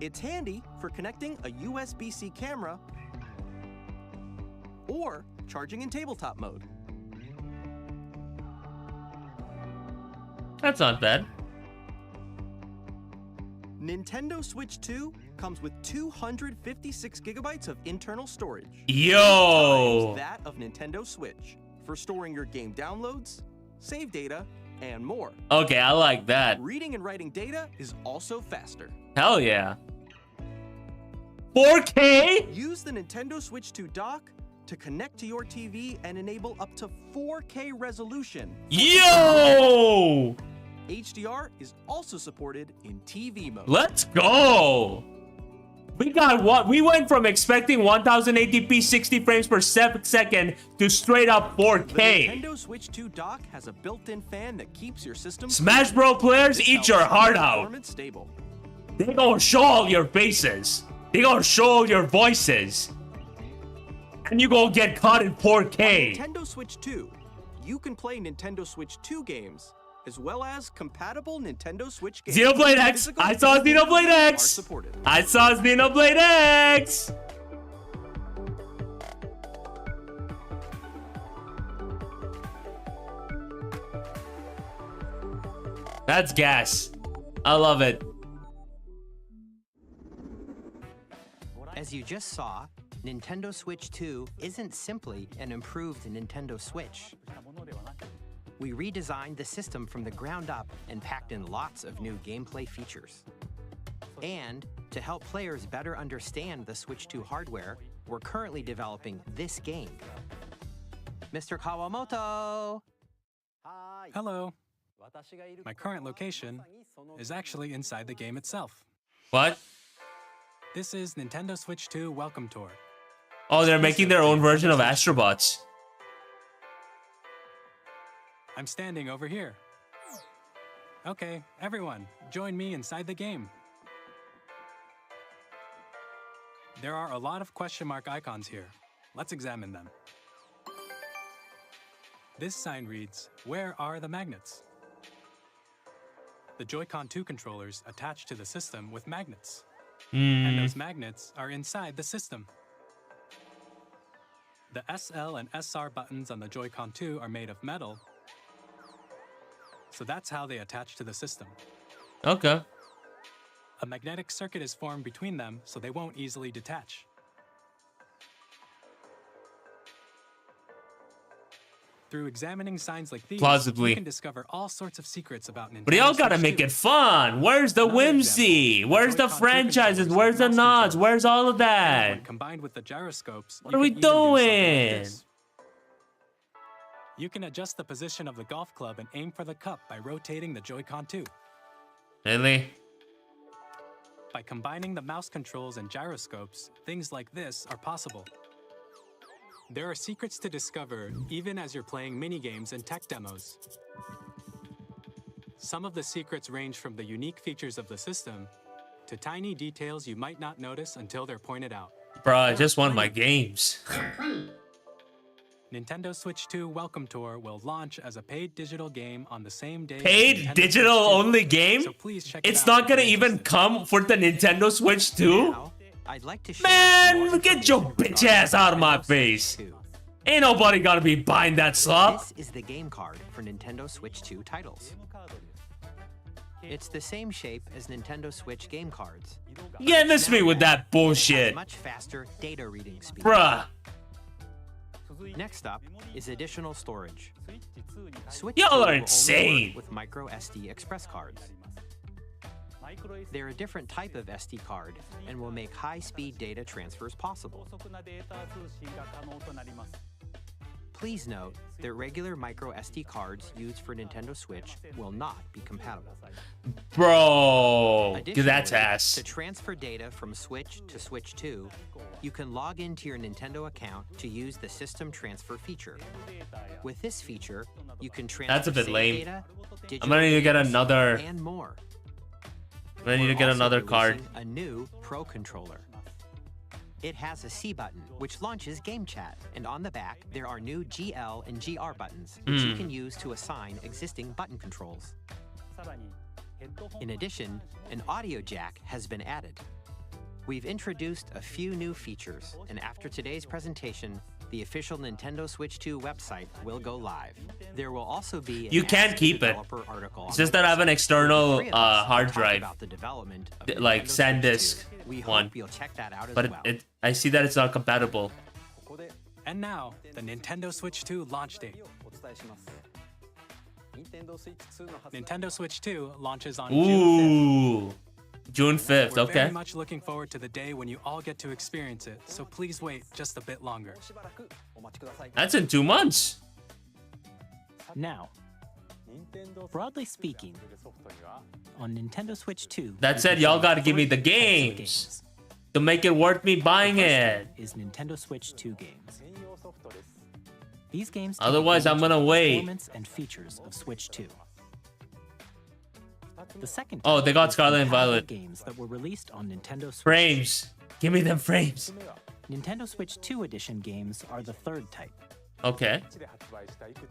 It's handy for connecting a USB-C camera or charging in tabletop mode. That's not bad. Nintendo Switch 2 comes with 256 gigabytes of internal storage. Yo! Times that of Nintendo Switch for storing your game downloads, save data, and more. Okay, I like that. Reading and writing data is also faster. Hell yeah. 4K? Use the Nintendo Switch 2 dock to connect to your TV and enable up to 4K resolution. Yo! HDR is also supported in TV mode. Let's go. We got what? We went from expecting 1080p 60 frames per second to straight up The 4K. Nintendo Switch 2 dock has a built-in fan that keeps your system Smash Bro players, This eat helps your keep heart out. performance stable. They gonna show all your faces. They gonna show all your voices. And you gonna get caught in On 4K. Nintendo Switch 2, you can play Nintendo Switch 2 games as well as compatible Nintendo Switch games. Xenoblade X. Physical I saw and digital Xenoblade games X. are supported. I saw Xenoblade X. That's gas. I love it. As you just saw, Nintendo Switch 2 isn't simply an improved Nintendo Switch. We redesigned the system from the ground up and packed in lots of new gameplay features. And to help players better understand the Switch 2 hardware, we're currently developing this game. Mr. Kawamoto! Hello. My current location is actually inside the game itself. What? This is Nintendo Switch 2 Welcome Tour. Oh, they're making their own version of Astrobots. I'm standing over here. Okay, everyone, join me inside the game. There are a lot of question mark icons here. Let's examine them. This sign reads, "Where are the magnets?" The Joy-Con 2 controllers attach to the system with magnets. And those magnets are inside the system. The SL and SR buttons on the Joy-Con 2 are made of metal, so that's how they attach to the system. Okay. A magnetic circuit is formed between them, so they won't easily detach. Through examining signs like these, Plausibly. you can discover all sorts of secrets about Nintendo. But y'all gotta Switch make 2. it fun. Where's the Another whimsy? example, Where's the Joy-Con 2 franchises? controllers Where's the have mouse nods? controls. Where's all of When that? combined with the gyroscopes, What you are we can even do something like doing? this. You can adjust the position of the golf club and aim for the cup by rotating the Joy-Con 2. Really? By combining the mouse controls and gyroscopes, things like this are possible. There are secrets to discover even as you're playing minigames and tech demos. Some of the secrets range from the unique features of the system to tiny details you might not notice until they're pointed out. Bro, I just won my games. Nintendo Switch 2 Welcome Tour will launch as a paid digital game on the same day. as Paid Nintendo digital Switch 2. only game? So please check it It's out not if gonna you're even interested. come for the Nintendo Switch 2? Now, I'd like to share some more Man, get your information bitch ass regarding out of my Nintendo Switch face. 2. Ain't nobody gonna be buying that slop. This is the game card for Nintendo Switch 2 titles. It's the same shape as Nintendo Switch game cards. Yeah, miss me with that It has bullshit. much faster data reading speed. Bruh. Next up is additional storage. Switch Y'all 2 are will only insane. work with micro SD express cards. They're a different type of SD card and will make high-speed data transfers possible. Please note that regular micro SD cards used for Nintendo Switch will not be compatible. Bro. That's Additionally, ass. to transfer data from Switch to Switch 2, you can log into your Nintendo account to use the System Transfer feature. With this feature, you can transfer That's a bit save lame. data, I'm gonna need to get digital another. games, and more. I need to We're get also another card. releasing a new Pro controller. It has a C button, which launches Game Chat, and on the back, there are new GL and GR buttons, which you can use to assign existing button controls. In addition, an audio jack has been added. We've introduced a few new features, and after today's presentation, the official Nintendo Switch 2 website will go live. There will also be an You can Ask keep it. Developer article It's on just the that I have an website. external The three of us hard will talk drive. about the development of Like Nintendo SanDisk Switch 2. We one. hope you'll check that out as But well. I see that it's not compatible. And now, the Nintendo Switch 2 launch date. Nintendo Switch 2 launches on June 5th. Ooh. June 5th, We're okay. very much looking forward to the day when you all get to experience it, so please wait just a bit longer. That's in 2 months. Now, broadly speaking, on Nintendo Switch 2, That you said, can y'all play gotta give me three the types of games to make it worth me buying The first it. is Nintendo Switch 2 games. These games Otherwise, take I'm advantage gonna of the wait. performance and features of Switch 2. The second Oh, type they got is Scarlet and compatible Violet. games that were released on Nintendo Switch. Frames. Give me them frames. Nintendo Switch 2 edition games are the third type. Okay.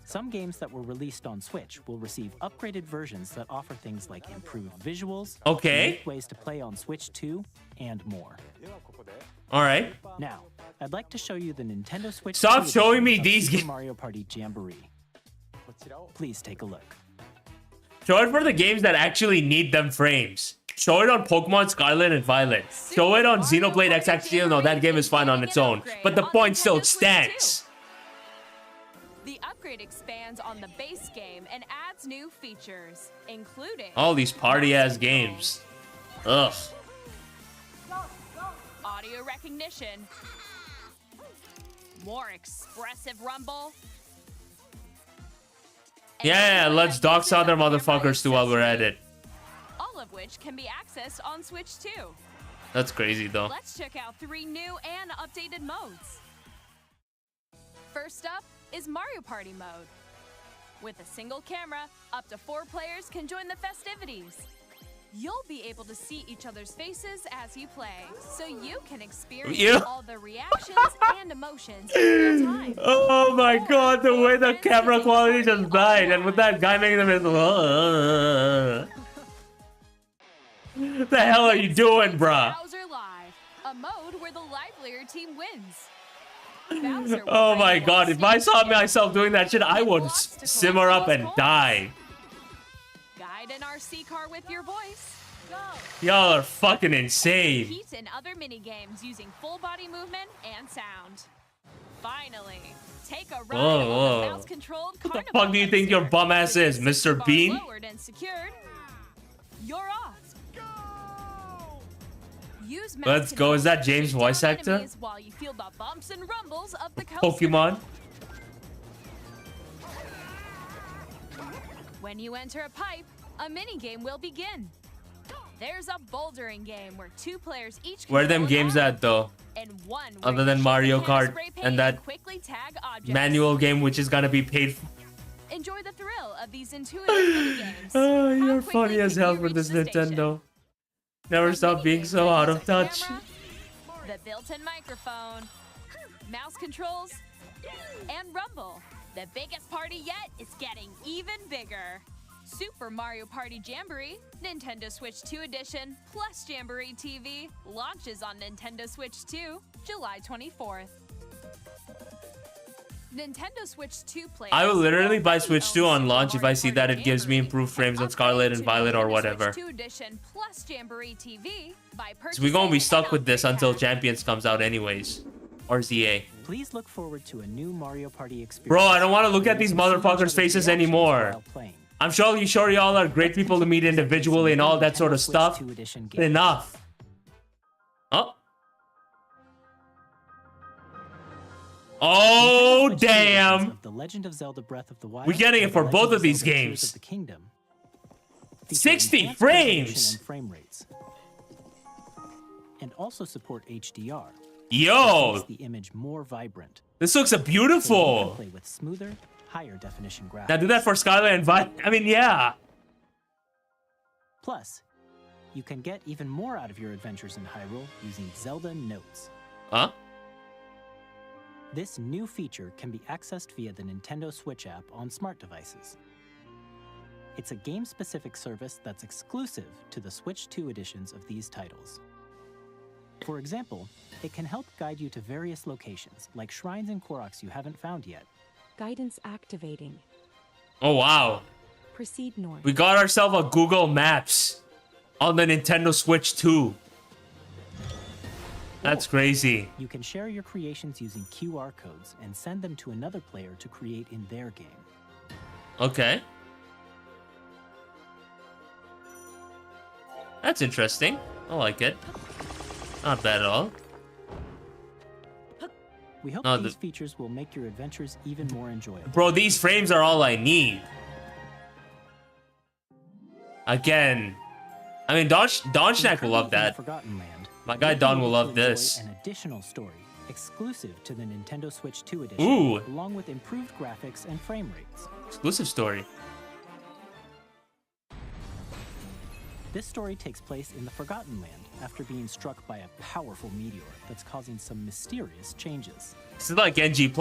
Some games that were released on Switch will receive upgraded versions that offer things like improved visuals, Okay. unique ways to play on Switch 2, and more. All right. Now, I'd like to show you the Nintendo Switch Stop 2 showing edition me of these Super games. Mario Party Jamboree. Please take a look. Show it for the games that actually need them frames. Show it on Pokemon Scarlet and Violet. Show it on Xenoblade XXL. No, that game is fine on its own. But the point still stands. The upgrade expands on the base game and adds new features, including All these party-ass games. Ugh. audio recognition, more expressive rumble. and Yeah, visual let's dox recognition other of camera motherfuckers too while we're at it. all of which can be accessed on Switch 2. That's crazy, though. Let's check out 3 new and updated modes. First up is Mario Party mode. With a single camera, up to 4 players can join the festivities. You'll be able to see each other's faces as you play, so you can experience Yeah. all the reactions and emotions in real time. Oh my god, the way the camera quality just died, and with that guy making them in What the hell are you doing, bruh? Bowser Live, a mode where the livelier team wins. Bowser will Oh bring my one god, if I saw scene myself doing that shit, I would simmer up and die. Guide an RC car with your voice. Go. Y'all are fucking insane. Compete in other mini games using full body movement and sound. Finally, take a ride Whoa, on whoa. the mouse-controlled What the carnival fuck do you think your coaster. bum ass is, With the Mr. bar Bean? lowered and secured, you're off. Use mouse Let's go. Is that controls to James shoot voice down actor? enemies while you feel the bumps and rumbles of the coaster. Pokemon? When you enter a pipe, a mini game will begin. There's a bouldering game where 2 players each Where them control an games arm, at, though? and one Other where than you Mario shoot the can of Kart spray paint and that quickly tag objects. Manual game, which is gonna be paid for. Enjoy the thrill of these intuitive mini games. Oh, How you're quickly funny as can hell you for reach this the station? Nintendo. Never The stop mini being games so that out use of a touch. camera, the built-in microphone, mouse controls, and rumble. The biggest party yet is getting even bigger. Super Mario Party Jamboree, Nintendo Switch 2 Edition, plus Jamboree TV, launches on Nintendo Switch 2, July 24th. Nintendo Switch 2 players I will literally buy already Switch 2 own on Super launch if I Mario see Party that it gives me Jamboree improved frames on and Scarlet and upgrade to Violet or Nintendo whatever. Switch 2 Edition plus Jamboree TV by So purchasing we're gonna be an stuck with this upgrade until pack. Champions comes out anyways. Or ZA. Please look forward to a new Mario Party experience. Bro, I don't want to look at these where you can see each motherfuckers' other's faces reactions anymore. while playing. I'm sure y'all are great people to meet individually and all that sort of stuff. But enough. Oh. Oh, damn. Of The Legend of Zelda Breath of the Wild We're getting it and for The both Legend of these Zelda Tears games. of the Kingdom, featuring 60 enhanced frames. resolution and frame rates, and also support HDR. Yo. Makes the image more vibrant. This looks So you can beautiful. play with smoother, higher definition graphics. Now do that for Scarlet and Violet. I mean, yeah. Plus, you can get even more out of your adventures in Hyrule using Zelda Notes. Huh? This new feature can be accessed via the Nintendo Switch app on smart devices. It's a game-specific service that's exclusive to the Switch 2 editions of these titles. For example, it can help guide you to various locations, like shrines and Koroks you haven't found yet. Guidance activating. Oh, wow. Proceed north. We got ourselves a Google Maps on the Nintendo Switch 2. That's crazy. You can share your creations using QR codes and send them to another player to create in their game. Okay. That's interesting. I like it. Not bad at all. We hope No, these features will make your adventures even more enjoyable. Bro, these frames are all I need. Again. I mean, Don Schnack will love that. Forgotten Land, My guy you'll be Don able will to love enjoy this. An additional story exclusive to the Nintendo Switch 2 edition, Ooh. along with improved graphics and frame rates. Exclusive story. This story takes place in the Forgotten Land after being struck by a powerful meteor that's causing some mysterious changes. This is like NG+.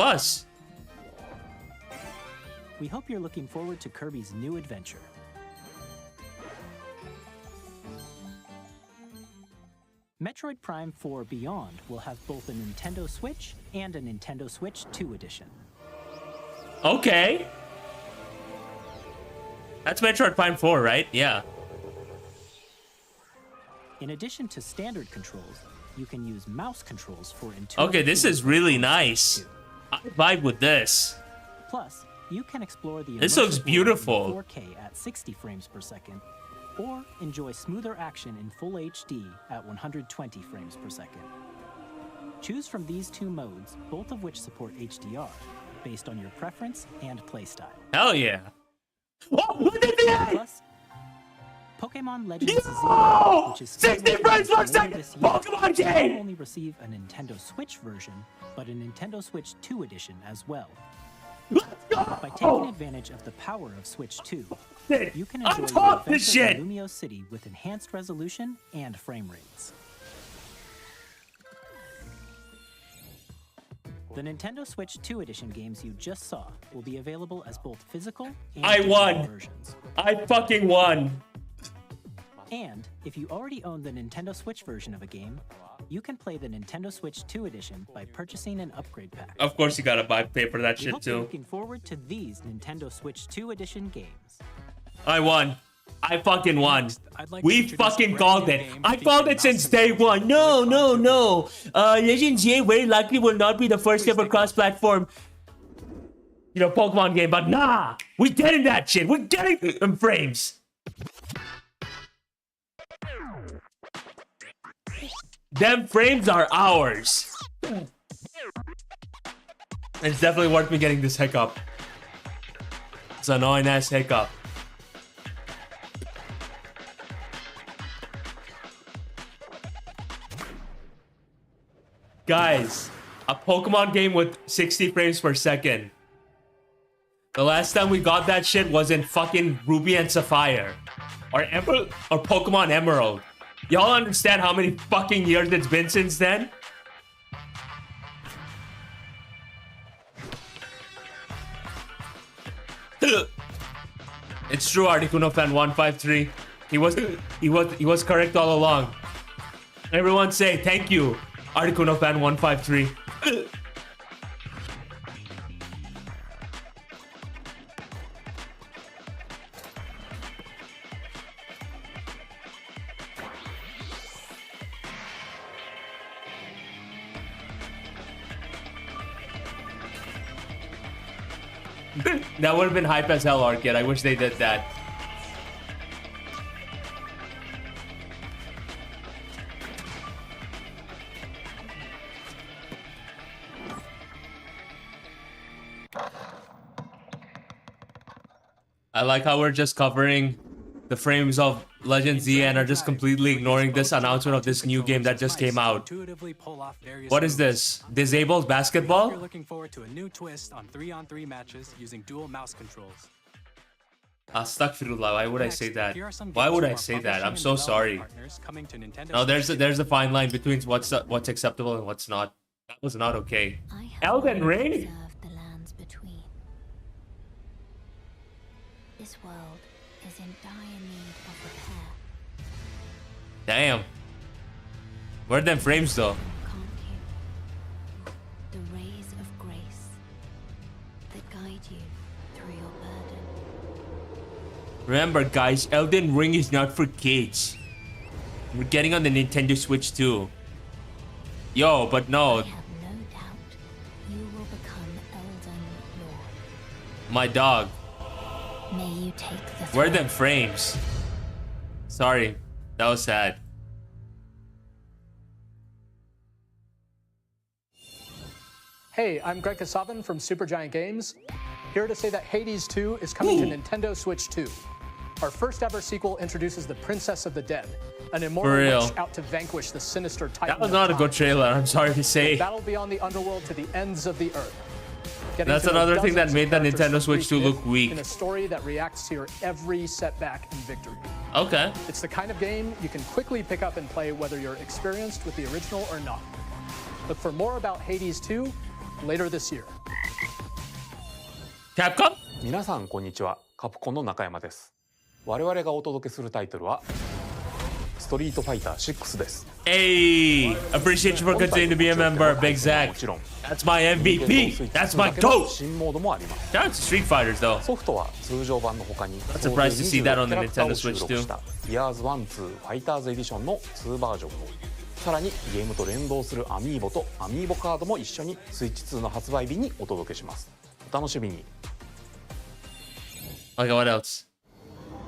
We hope you're looking forward to Kirby's new adventure. Metroid Prime 4 Beyond will have both a Nintendo Switch and a Nintendo Switch 2 edition. Okay. That's Metroid Prime 4, right? Yeah. In addition to standard controls, you can use mouse controls for intuitive. Okay, this is really nice. I vibe with this. Plus, you can explore the This looks immersive world beautiful. in 4K at 60 frames per second, or enjoy smoother action in full HD at 120 frames per second. Choose from these two modes, both of which support HDR, based on your preference and playstyle. Hell yeah. Oh, look at that! Plus, Pokemon Legends Yo! Zero, which is 60 frames per second! Pokemon game! not only receive a Nintendo Switch version, but a Nintendo Switch 2 edition as well. Let's go! By taking advantage of the power of Switch 2, you can I'm enjoy the taught this adventure shit! in Lumio City with enhanced resolution and frame rates. The Nintendo Switch 2 edition games you just saw will be available as both physical and I digital won. versions. I fucking won. And if you already own the Nintendo Switch version of a game, you can play the Nintendo Switch 2 edition by purchasing an upgrade pack. Of course you gotta pay for that We shit hope you're too. looking forward to these Nintendo Switch 2 edition games. I won. I fucking won. I'd like to We introduce a fucking brand called new it. game I featuring called it mouse since day controls one. No, with no, Joy-Con no. Legends EA very likely will not be the first ever cross-platform, Pokemon game. But nah, we getting that shit. We're getting them frames. Them frames are ours. It's definitely worth me getting this hiccup. It's an annoying ass hiccup. Guys, a Pokemon game with 60 frames per second. The last time we got that shit was in fucking Ruby and Sapphire. Or Emerald, or Pokemon Emerald. Y'all understand how many fucking years it's been since then? It's true, Articuno fan 153. He was correct all along. Everyone say thank you, Articuno fan 153. That would have been hype as hell, Arcade. I wish they did that. I like how we're just covering the frames of Legend Z and are just completely ignoring this announcement of this new game that just came out. What is this? Disabled You're Oh. basketball? looking forward to a new twist on 3-on-3 matches using dual mouse controls. Astaghfirullah, why would I say Next, that? here are some Why games would from I our say that? publishing I'm and so development sorry. partners coming to Nintendo No, there's Switch. a fine line between what's acceptable and what's not. That was not okay. I have Elden already Ring? observed the lands between. This world is in dire need of repair. Damn. Where are them frames though? Can't you? The rays of grace that guide you through your burden. Remember guys, Elden Ring is not for kids. We're getting on the Nintendo Switch too. Yo, but I no, have no doubt you will become Elden Lord. my dog. May you take the Where are throne. them frames? Sorry, that was sad. Hey, I'm Greg Kasavin from Supergiant Games, here to say that Hades 2 is coming to Nintendo Switch 2. Our first ever sequel introduces the Princess of the Dead, an immortal real. witch out to vanquish the sinister Titan. That was of not a good time. trailer, I'm sorry to say. Battle beyond the underworld to the ends of the earth. Getting That's to know another thing that dozens made of the characters Nintendo from Switch 2 Greek look myth weak. In a story that reacts to your every setback and victory. Okay. It's the kind of game you can quickly pick up and play whether you're experienced with the original or not. Look for more about Hades 2 later this year. Capcom? 皆さんこんにちは、カプコンの中山です。我々がお届けするタイトルはスストリートファイター6です。 Hey, appreciate you for continuing to be a member, Big Zach. That's my MVP. That's my GOAT. 新モードもあります。 Shout out to Street Fighters though. ソフトは通常版の他に I'm surprised to see that on the Nintendo Switch too. Years 1、2ファイターズエディションの2バージョンを、さらにゲームと連動するアミーボとアミーボカードも一緒にスイッチ2の発売日にお届けします。お楽しみに。 Okay, what else?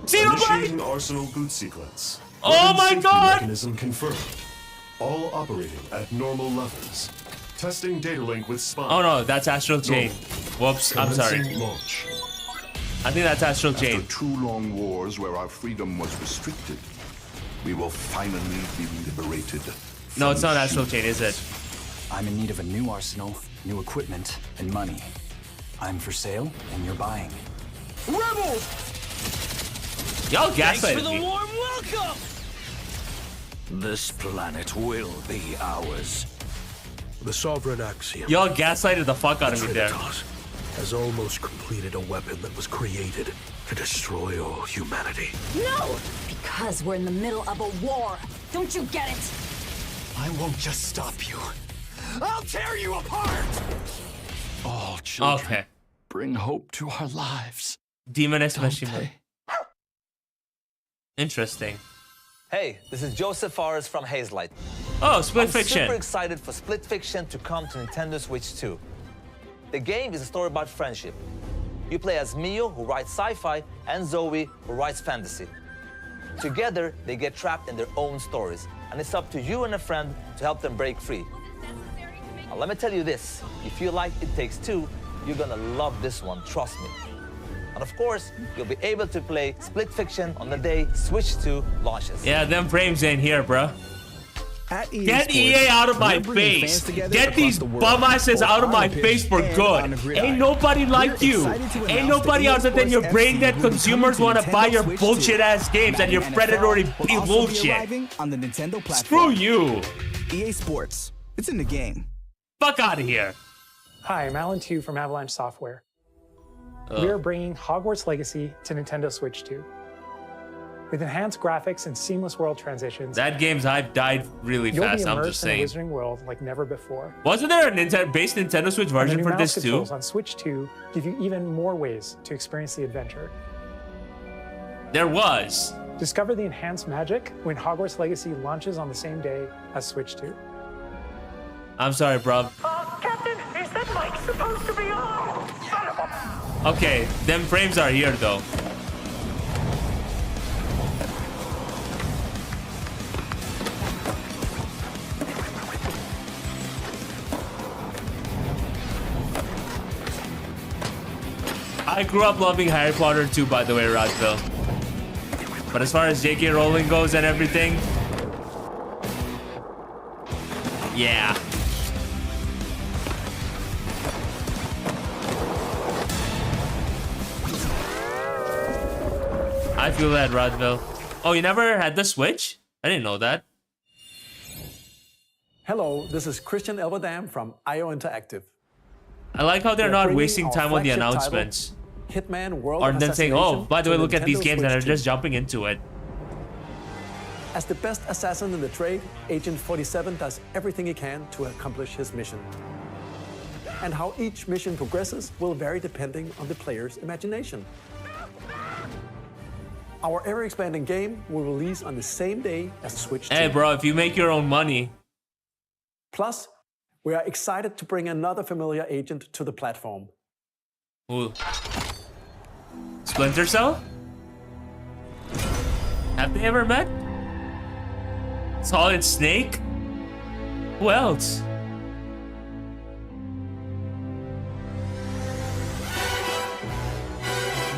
Xenoblade! Arsenal boot sequence. Oh my god! Mechanism confirmed. All operating at normal levels. Testing data link with Spine. Oh no, that's Astral Chain. Whoops, I'm sorry. Launch. I think that's Astral Chain. After 2 long wars where our freedom was restricted, we will finally be liberated. No, it's not Astral Chain, is it? I'm in need of a new arsenal, new equipment, and money. I'm for sale, and you're buying. Rebels! Y'all gaslighted Thanks for the me. warm welcome! This planet will be ours. The Sovereign Axiom. Y'all gaslighted the fuck out of me there. Has almost completed a weapon that was created to destroy all humanity. No! Because we're in the middle of a war. Don't you get it? I won't just stop you. I'll tear you apart! All children, Okay. bring hope to our lives. Demoness Mashima. Interesting. Hey, this is Joseph Forrest from Hazelight. Oh, Split Fiction. I'm super excited for Split Fiction to come to Nintendo Switch 2. The game is a story about friendship. You play as Mio, who writes sci-fi, and Zoe, who writes fantasy. Together, they get trapped in their own stories, and it's up to you and a friend to help them break free. Now, let me tell you this. If you like It Takes Two, you're gonna love this one, trust me. And of course, you'll be able to play Split Fiction on the day Switch 2 launches. Yeah, them frames ain't here, bro. Get EA out of my face. Get these bum asses out of my face for good. Ain't nobody like you. Ain't nobody other than your brain dead consumers want to buy your bullshit ass games and your predatory bullshit. On the Nintendo platform. Screw you. EA Sports. It's in the game. Fuck out of here. Hi, I'm Alan Tu from Avalanche Software. We are bringing Hogwarts Legacy to Nintendo Switch 2. With enhanced graphics and seamless world transitions, That game's hype died really you'll fast, be I'm immersed just in a saying. Wizarding world like never before. Wasn't there a base Nintendo Switch And the version new for mouse this too? controls on Switch 2 give you even more ways to experience the adventure. There was. Discover the enhanced magic when Hogwarts Legacy launches on the same day as Switch 2. I'm sorry, bro. Captain, is that mic supposed to be on? Son of a... Okay, them frames are here though. I grew up loving Harry Potter too, by the way, Rodville. But as far as J.K. Rowling goes and everything, yeah. I feel that, Rodville. Oh, you never had the Switch? I didn't know that. Hello, this is Christian Elverdam from IO Interactive. I like how they're We're not bringing wasting our time on the flagship title, announcements. Hitman World Or of then saying, oh, by the way, to look at these Nintendo games and Switch are just jumping into it. As the best assassin in the trade, Agent 47 does everything he can to accomplish his mission. And how each mission progresses will vary depending on the player's imagination. Our ever-expanding game will release on the same day as Switch 2. Hey, bro, if you make your own money. Plus, we are excited to bring another familiar agent to the platform. Ooh. Splinter Cell? Have they ever met? Solid Snake? Who else?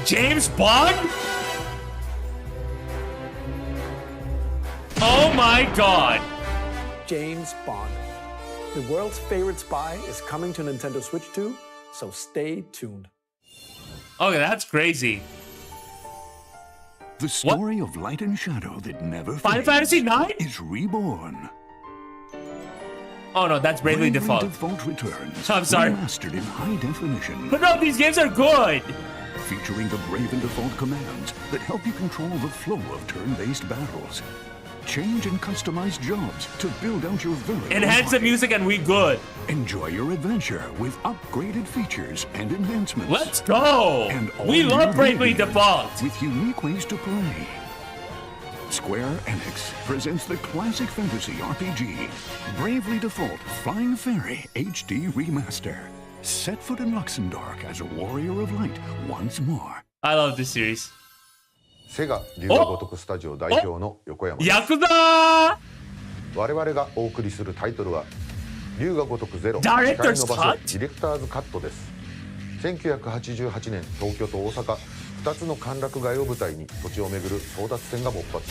James Bond? Oh my god! James Bond. The world's favorite spy is coming to Nintendo Switch 2, so stay tuned. Okay, that's crazy. The story of light and shadow that never Final fades Fantasy IX? is reborn. Oh no, that's Bravely Default. Default returns. I'm sorry. Remastered in high definition. But no, these games are good! Featuring the Brave and Default commands that help you control the flow of turn-based battles. change and customize jobs to build out your very Enhance the music and we good. Enjoy your adventure with upgraded features and enhancements. Let's go! And We all love new Bravely games Default. with unique ways to play. Square Enix presents the classic fantasy RPG, Bravely Default Flying Fairy HD Remaster. Set foot in Luxembourg as a warrior of light once more. I love this series. セガ龍が如くスタジオ代表の横山です。ヤクザ我々がお送りするタイトルは龍が如くゼロ Director's 光の場所 Cut？ ディレクターズカットです。1988年東京と大阪2つの歓楽街を舞台に土地を巡る争奪戦が勃発。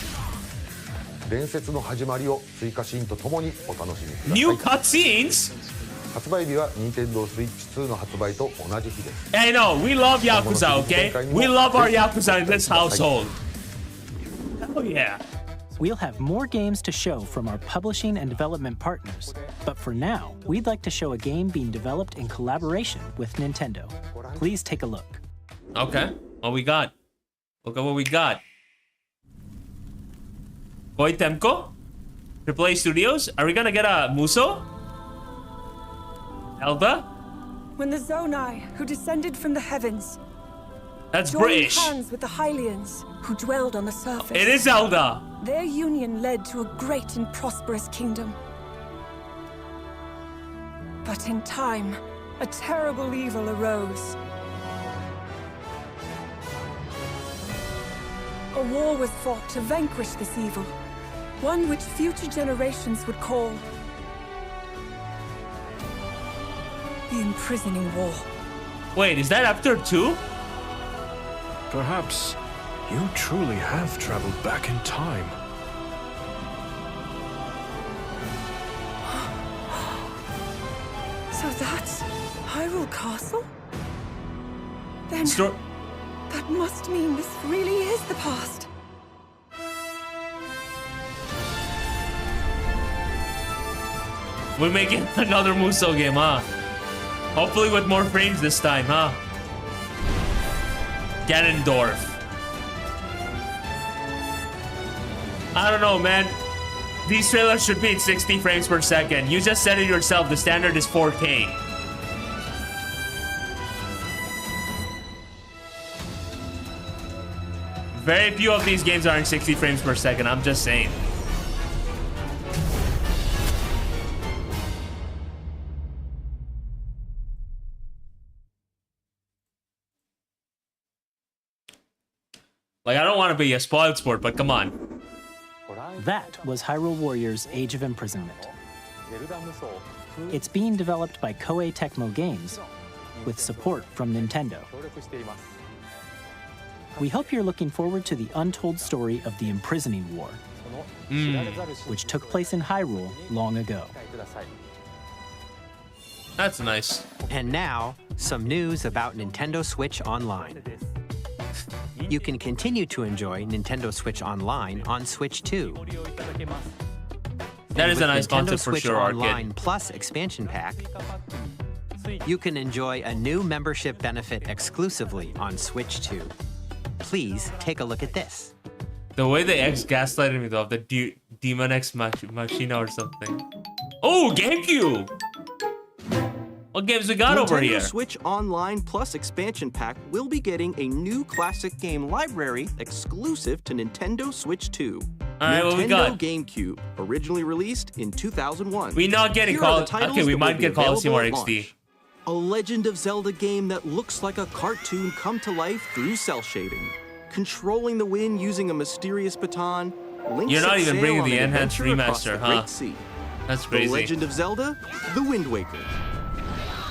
伝説の始まりを追加シーンとともにお楽しみください。 New cutscenes? 発売日は Nintendo Switch 2の発売と同じ日です。 Hey, no, we love Yakuza, okay? We love our Yakuza in this household. Oh yeah. We'll have more games to show from our publishing and development partners, but for now, we'd like to show a game being developed in collaboration with Nintendo. Please take a look. Okay, what we got? Look at what we got. Koei Temco? AAA Studios? Are we gonna get a Muso? Elda? When the Zonai, who descended from the heavens, That's joined British. hands with the Hylians, who dwelled on the surface. It is Zelda. Their union led to a great and prosperous kingdom. But in time, a terrible evil arose. A war was fought to vanquish this evil, one which future generations would call the Imprisoning War. Wait, is that after 2? Perhaps you truly have traveled back in time. So that's Hyrule Castle? Then that must mean this really is the past. We're making another Muso game, huh? Hopefully with more frames this time, huh? Ganondorf. I don't know, man. These trailers should be at 60 frames per second. You just said it yourself. The standard is 4K. Very few of these games are in 60 frames per second. I'm just saying. Like, I don't want to be a spoiled sport, but come on. That was Hyrule Warriors Age of Imprisonment. It's being developed by Koei Tecmo Games with support from Nintendo. We hope you're looking forward to the untold story of the Imprisoning War, which took place in Hyrule long ago. That's nice. And now, some news about Nintendo Switch Online. You can continue to enjoy Nintendo Switch Online on Switch 2. That is a nice Nintendo concept for Switch sure, Online Arcade. Plus expansion pack, you can enjoy a new membership benefit exclusively on Switch 2. Please take a look at this. The way they gaslighted me though, the Demon X Machina or something. Oh, GameCube! What games we got over here? Nintendo Switch Online Plus expansion pack will be getting a new classic game library exclusive to Nintendo Switch 2. Alright, what we got? Nintendo GameCube, originally released in 2001. We not getting Here are the Call. titles Okay, we that might will be get Coliseum or available at XD. launch. A Legend of Zelda game that looks like a cartoon come to life through cell shading. Controlling the wind using a mysterious baton, Link You're not sets even sail bringing on the an enhanced adventure across remaster, the huh? Great Sea. That's The crazy. Legend of Zelda, The Wind Waker.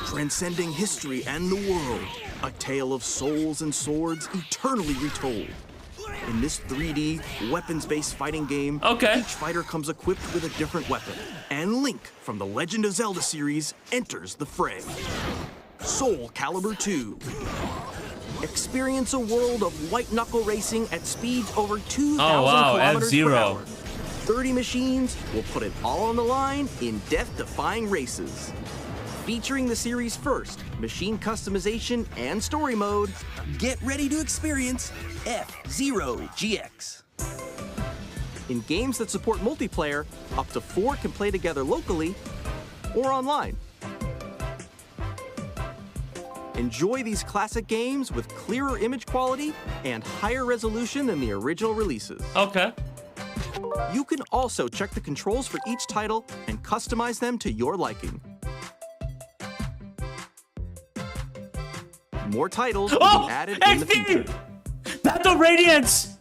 Transcending history and the world, a tale of souls and swords eternally retold. In this 3D, weapons-based fighting game, each fighter comes equipped with a different weapon, and Link from the Legend of Zelda series enters the fray. Soul Calibur 2. Experience a world of white-knuckle racing at speeds over 2,000 kilometers per F-Zero. hour. 30 machines will put it all on the line in death-defying races. Featuring the series' first machine customization and story mode, get ready to experience F-Zero GX. In games that support multiplayer, up to 4 can play together locally or online. Enjoy these classic games with clearer image quality and higher resolution than the original releases. Okay. You can also check the controls for each title and customize them to your liking. More titles will be added in the future. Battle Radiance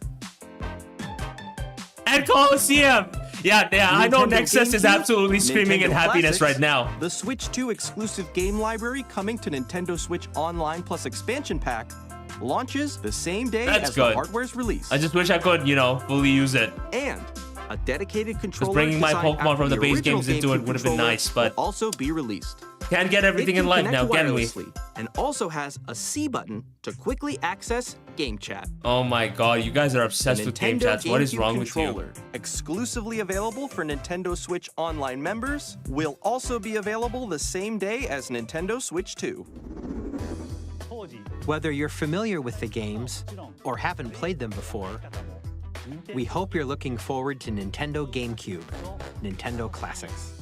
and Coliseum. Yeah, I know Nexus is absolutely screaming in happiness right now. The Switch 2 exclusive game library coming to Nintendo Switch Online Plus expansion pack launches the same day as the hardware's release. I just wish I could, fully use it. And a dedicated controller bringing my Pokemon from the base games into it would have been nice, but also be released. Can't get everything in life now, can we? And also has a C button to quickly access game chat. Oh my god, you guys are obsessed with game chats. What is wrong with you? Exclusively available for Nintendo Switch Online members, will also be available the same day as Nintendo Switch 2. Whether you're familiar with the games or haven't played them before, we hope you're looking forward to Nintendo GameCube, Nintendo Classics.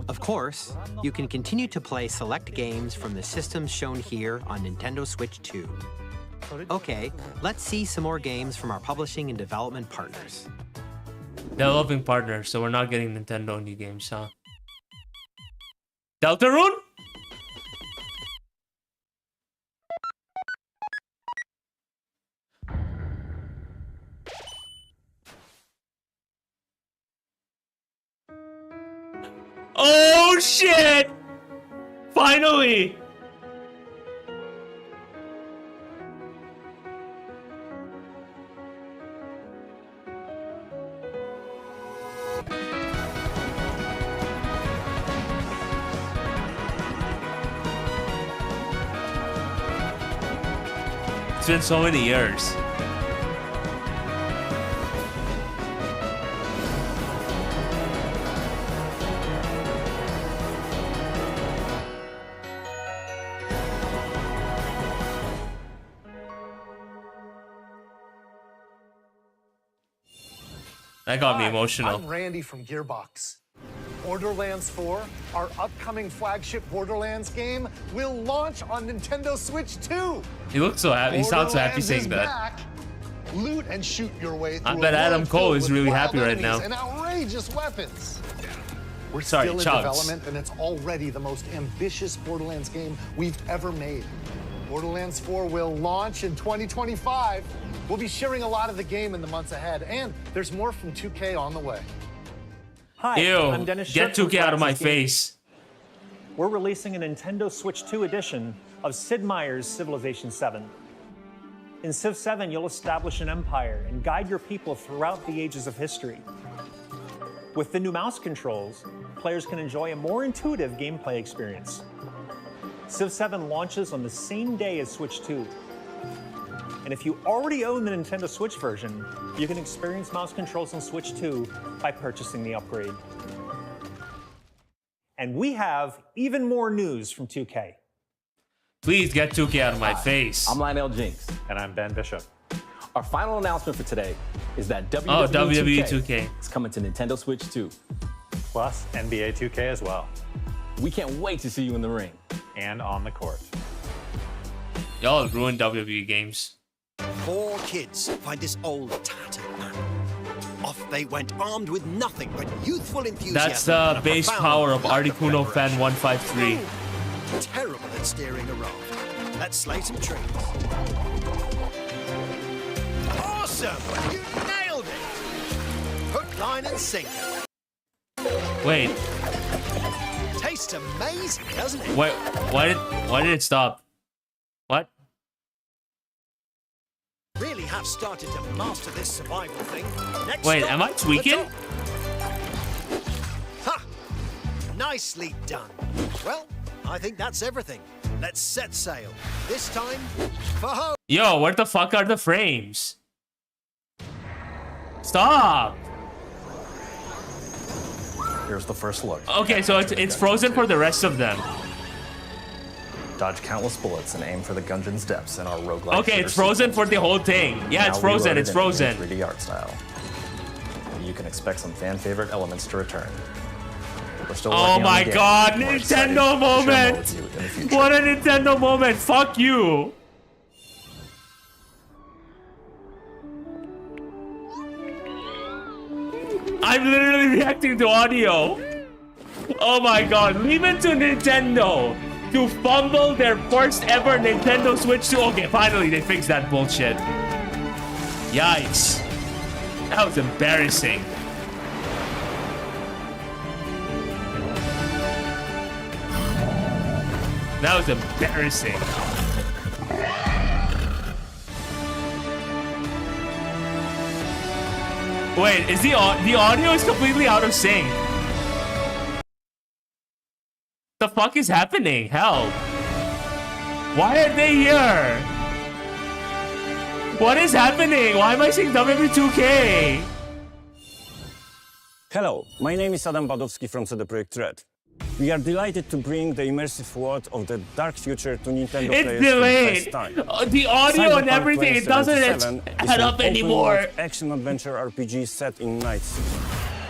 Of course, you can continue to play select games from the systems shown here on Nintendo Switch 2. Okay, let's see some more games from our publishing and development partners. Developing partners, so we're not getting Nintendo new games, huh? Deltarune? Oh shit! Finally! It's been so many years. That got me emotional. I'm Randy from Gearbox. Borderlands 4, our upcoming flagship Borderlands game, will launch on Nintendo Switch 2. He looks so happy. He sounds so happy saying that. Back. Loot and shoot your way through I bet Adam Cole is really happy right now. And outrageous weapons. We're Sorry, still in Chugs. development, and it's already the most ambitious Borderlands game we've ever made. Borderlands 4 will launch in 2025. We'll be sharing a lot of the game in the months ahead, and there's more from 2K on the way. Hi, Ew, I'm Dennis get Schiff 2K from out of my Flax's Gaming. face. We're releasing a Nintendo Switch 2 edition of Sid Meier's Civilization 7. In Civ 7, you'll establish an empire and guide your people throughout the ages of history. With the new mouse controls, players can enjoy a more intuitive gameplay experience. Civ 7 launches on the same day as Switch 2. And if you already own the Nintendo Switch version, you can experience mouse controls on Switch 2 by purchasing the upgrade. And we have even more news from 2K. Please get 2K out of my face. I'm Lionel Jinx. And I'm Ben Bishop. Our final announcement for today is that WWE 2K is coming to Nintendo Switch 2. Plus NBA 2K as well. We can't wait to see you in the ring. And on the court. Y'all ruined WWE games. 4 kids find this old tattered man. Off they went armed with nothing but youthful enthusiasm. That's the base power of Articuno Fan 153. Terrible at steering a raft. Let's slay some trees. Awesome! You nailed it! Hook, line, and sinker. Wait. Tastes amazing, doesn't it? Wait, why did it stop? What? Really have started to master this survival thing. Next Wait, stop, am I tweaking? Ha! Nicely done. Well, I think that's everything. Let's set sail. This time for home. Yo, where the fuck are the frames? Stop! Here's the first look. Okay, so it's frozen for the rest of them. Dodge countless bullets and aim for the Gungeon's depths in our roguelike. Okay, it's frozen for the whole thing. Yeah, it's frozen. It's frozen. 3D art style. can expect some fan favorite elements to return. We're still Oh working on my the game. god, We're excited Nintendo to share more moment! with you in the future. What a Nintendo moment! Fuck you! I'm literally reacting to audio. Oh my god, leave it to Nintendo to fumble their first ever Nintendo Switch 2. Okay, finally they fixed that bullshit. Yikes. That was embarrassing. That was embarrassing. Wait, is the audio is completely out of sync? The fuck is happening? Help! Why are they here? What is happening? Why am I seeing WWE 2K? Hello, my name is Adam Badowski from CD Projekt Red. We are delighted to bring the immersive world of the dark future to Nintendo It's players delayed. for the first time. The audio and Cyberpunk everything, it doesn't 2077 is add an up anymore. open-world action-adventure RPG set in Night City.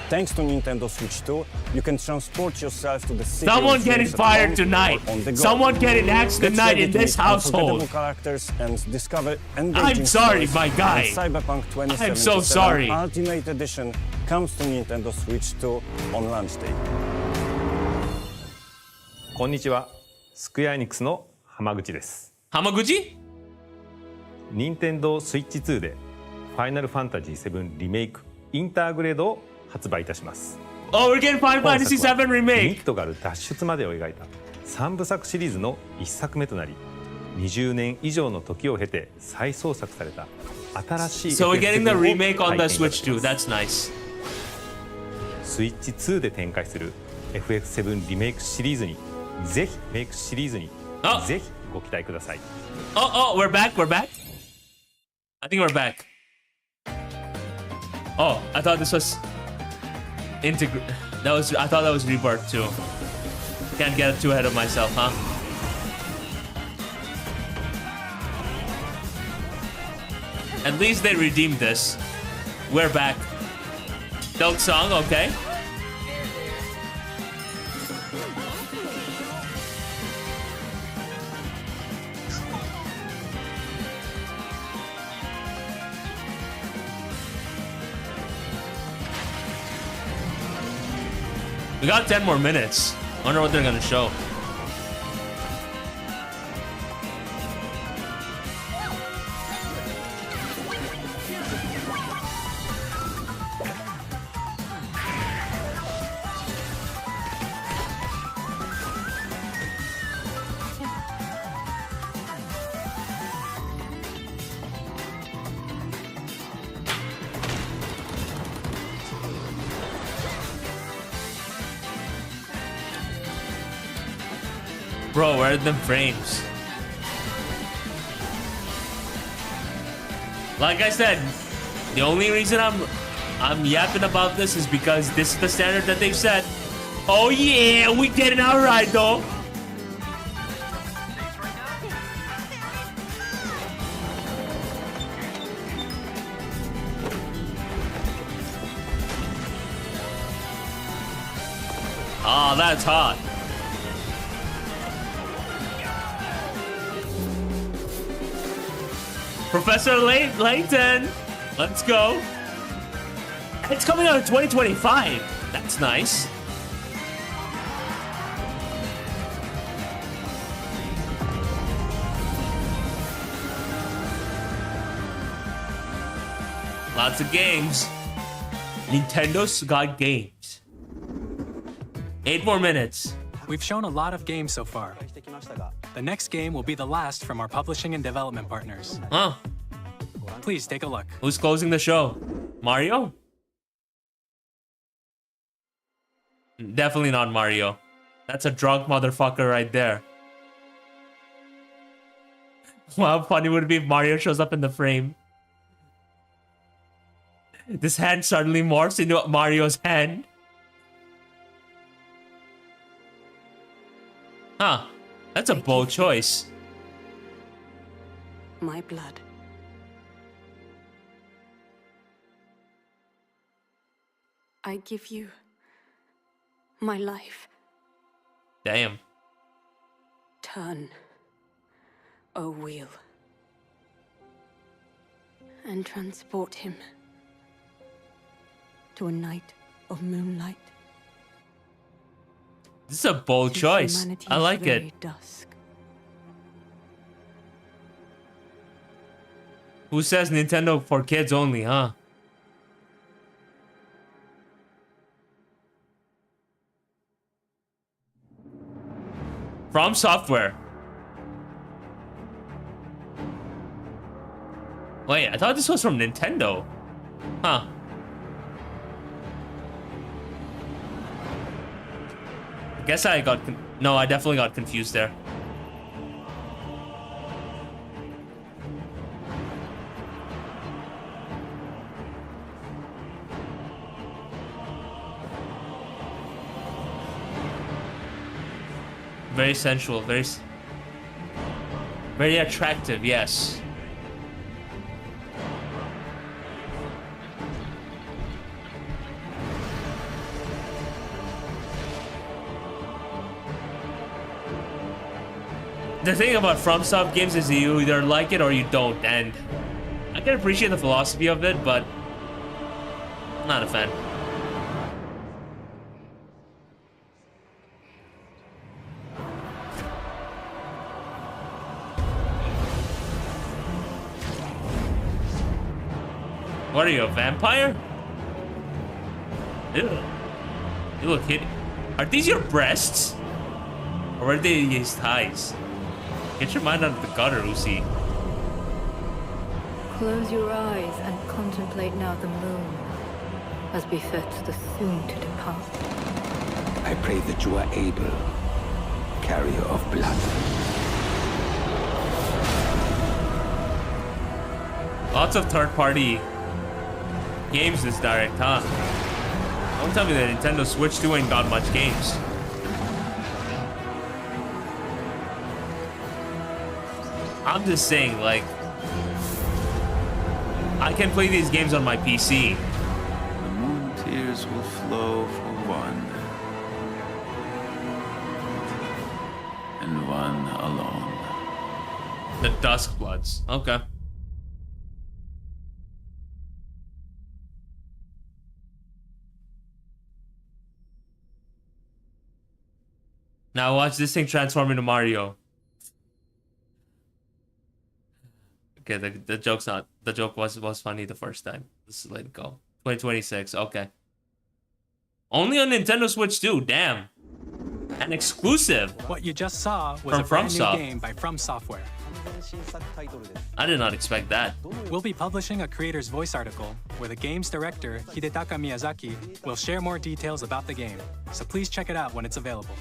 Thanks to Nintendo Switch 2, you can transport yourself to the city. Someone of getting dreams at fired home tonight. or on the go. Someone getting axed Get tonight ready in to this meet household. unforgettable characters and discover I'm engaging sorry, stories my guy. when Cyberpunk 2077 I'm so sorry. Ultimate Edition comes to Nintendo Switch 2 on launch day. こんにちは、スクエアエニックスの浜口です。浜口？任天堂スイッチ2でファイナルファンタジー7リメイクインターグレードを発売いたします。Oh, we're getting Final Fantasy 7 remake. ミッドガル脱出までを描いた3部作シリーズの1作目となり、20年以上の時を経て再創作された新しい So we're getting the FF7 を remake on the 体験いただき Switch 2. ます。 That's nice. スイッチ2で展開する FF7 リメイクシリーズにぜひメイクシリーズにぜひご期待ください。Oh, we're back. We're back. I think we're back. Oh, I thought this was I thought that was Rebirth too. Can't get too ahead of myself, huh? At least they redeemed this. We're back. Don't song, okay. We got 10 more minutes. Wonder what they're gonna show. Bro, where are the frames? Like I said, the only reason I'm yapping about this is because this is the standard that they've set. Oh yeah, we getting our ride though. Oh, that's hot. Professor Layton, let's go. It's coming out in 2025. That's nice. Lots of games. Nintendo's got games. 8 more minutes. We've shown a lot of games so far. The next game will be the last from our publishing and development partners. Huh. Please take a look. Who's closing the show? Mario? Definitely not Mario. That's a drunk motherfucker right there. How funny would it be if Mario shows up in the frame? This hand suddenly morphs into Mario's hand. Huh. That's a bold choice. My blood. I give you my life. Damn. Turn, O wheel, and transport him to a night of moonlight. This is a bold choice. I like it. Dusk. Who says Nintendo for kids only, huh? From Software. Wait, I thought this was from Nintendo. Huh. I guess I got... No, I definitely got confused there. Very sensual, very attractive, yes. The thing about FromSoft games is you either like it or you don't, and I can appreciate the philosophy of it, but I'm not a fan. What are you, a vampire? Ew. You look hideous. Are these your breasts? Or are they his thighs? Get your mind out of the gutter, Uzi. Close your eyes and contemplate now the moon, as befits the soon to depart. I pray that you are able, carrier of blood. Lots of third-party games this direct, huh? Don't tell me that Nintendo Switch 2 ain't got much games. I'm just saying, like, I can play these games on my PC. The moon tears will flow for one, and one alone. The Dusk Bloods. Okay. Now watch this thing transform into Mario. Okay, the joke's not... The joke was funny the first time. Let's let it go. 2026, okay. Only on Nintendo Switch 2, damn. An exclusive. What you just saw was a brand new game by From Software. I did not expect that. We'll be publishing a creator's voice article where the game's director, Hidetaka Miyazaki, will share more details about the game, so please check it out when it's available.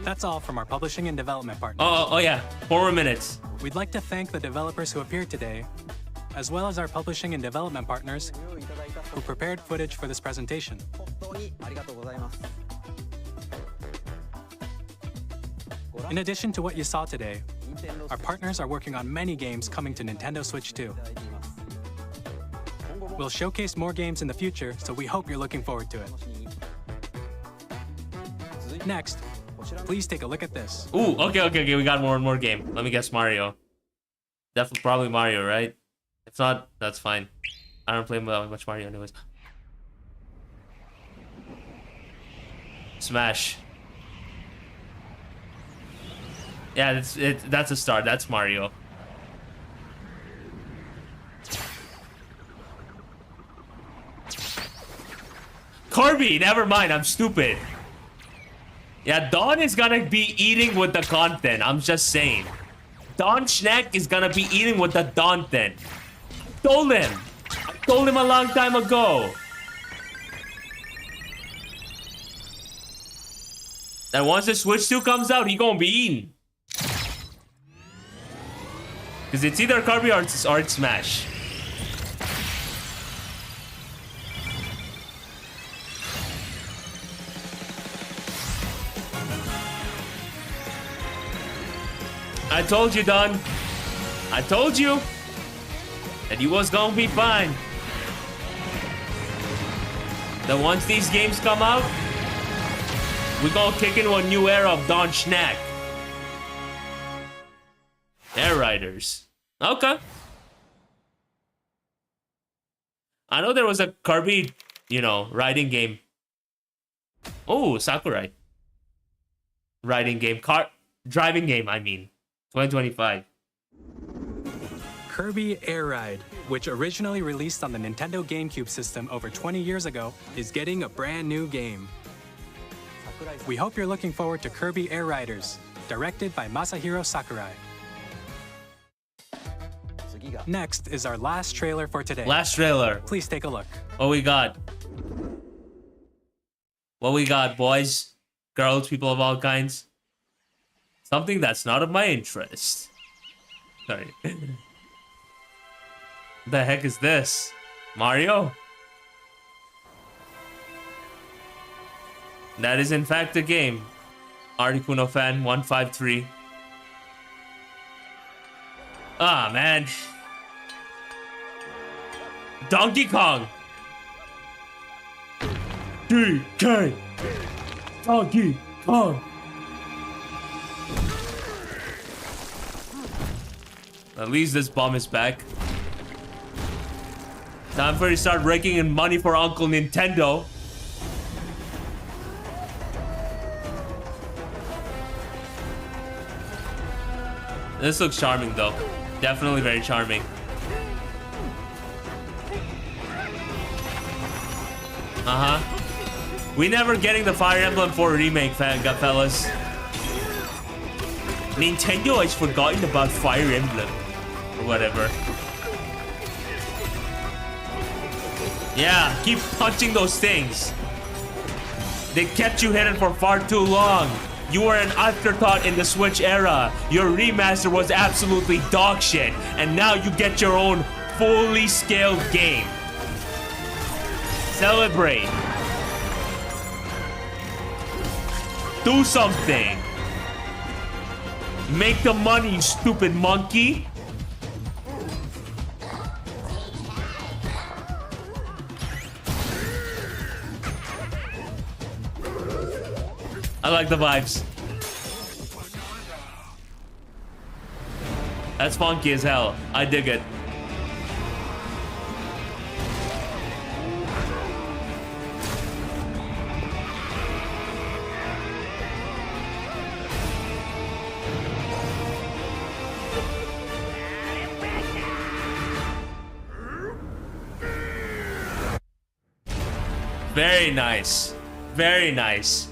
That's all from our publishing and development partners. Oh yeah, 4 more minutes. We'd like to thank the developers who appeared today, as well as our publishing and development partners who prepared footage for this presentation. In addition to what you saw today, our partners are working on many games coming to Nintendo Switch 2. We'll showcase more games in the future, so we hope you're looking forward to it. Next, please take a look at this. Ooh, okay, we got more game. Let me guess, Mario. Definitely, probably Mario, right? If not, that's fine. I don't play much Mario anyways. Smash. Yeah, that's a start. That's Mario. Kirby, never mind. I'm stupid. Yeah, Don is gonna be eating with the content. I'm just saying. Don Schneck is gonna be eating with the content. Told him. I told him a long time ago. That once the Switch 2 comes out, he gonna be eating. Because it's either Kirby or it's Smash. I told you, Don. I told you that you was gonna be fine. that once these games come out, we gonna kick into a new era of Don Schnack. Air Riders. Okay. I know there was a Kirby, you know, riding game. Oh, Sakurai. Riding game. Driving game, I mean. 2025. Kirby Air Ride, which originally released on the Nintendo GameCube system over 20 years ago, is getting a brand new game. We hope you're looking forward to Kirby Air Riders, directed by Masahiro Sakurai. Next is our last trailer for today. Last trailer. Please take a look. What we got? What we got, boys, girls, people of all kinds? Something that's not of my interest. Sorry. The heck is this? Mario? That is in fact a game. Articuno fan 153. Ah, man. Donkey Kong. DK. Donkey Kong. At least this bomb is back. Time for you to start raking in money for Uncle Nintendo. This looks charming though. Definitely very charming. We never getting the Fire Emblem 4 remake, fellas. Nintendo has forgotten about Fire Emblem. Or whatever. Yeah, keep punching those things. They kept you hidden for far too long. You were an afterthought in the Switch era. Your remaster was absolutely dog shit. And now you get your own fully scaled game. Celebrate. Do something. Make the money, you stupid monkey. I like the vibes. That's funky as hell. I dig it. Very nice. Very nice.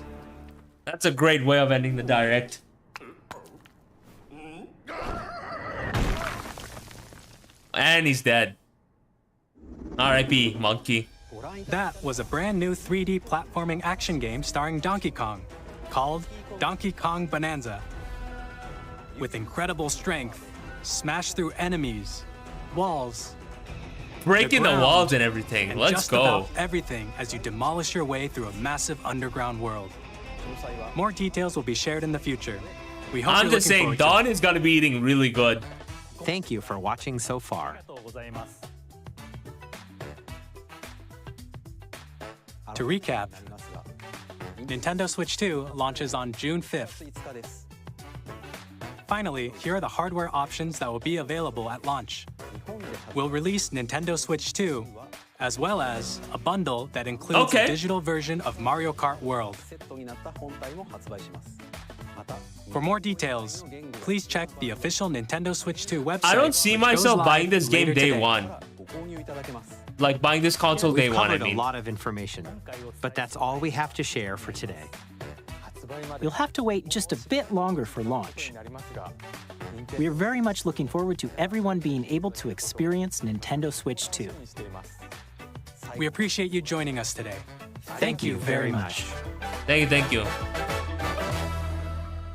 That's a great way of ending the direct. And he's dead. R.I.P. monkey. That was a brand new 3D platforming action game starring Donkey Kong, called Donkey Kong Bonanza. With incredible strength, smash through enemies, walls, breaking the walls and everything. And Let's just go. about everything as you demolish your way through a massive underground world. More details will be shared in the future. We hope I'm just saying, Don is gonna be eating really good. Thank you for watching so far. To recap, Nintendo Switch 2 launches on June 5th. Finally, here are the hardware options that will be available at launch. We'll release Nintendo Switch 2, as well as a bundle that includes a digital version of Mario Kart World. For more details, please check the official Nintendo Switch 2 website. I don't see myself buying this game day one. Like buying this console day one, I mean. A lot of information, but that's all we have to share for today. You'll have to wait just a bit longer for launch. We are very much looking forward to everyone being able to experience Nintendo Switch 2. We appreciate you joining us today. Thank you very much. Thank you.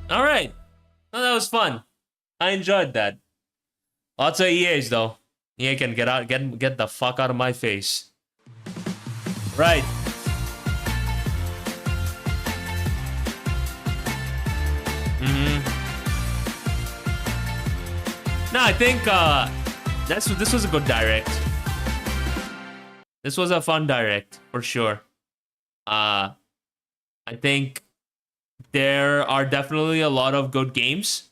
All right. Well, that was fun. I enjoyed that. Lots of EAs though. EA can get the fuck out of my face. Right. No, I think this was a good direct. This was a fun direct for sure. I think there are definitely a lot of good games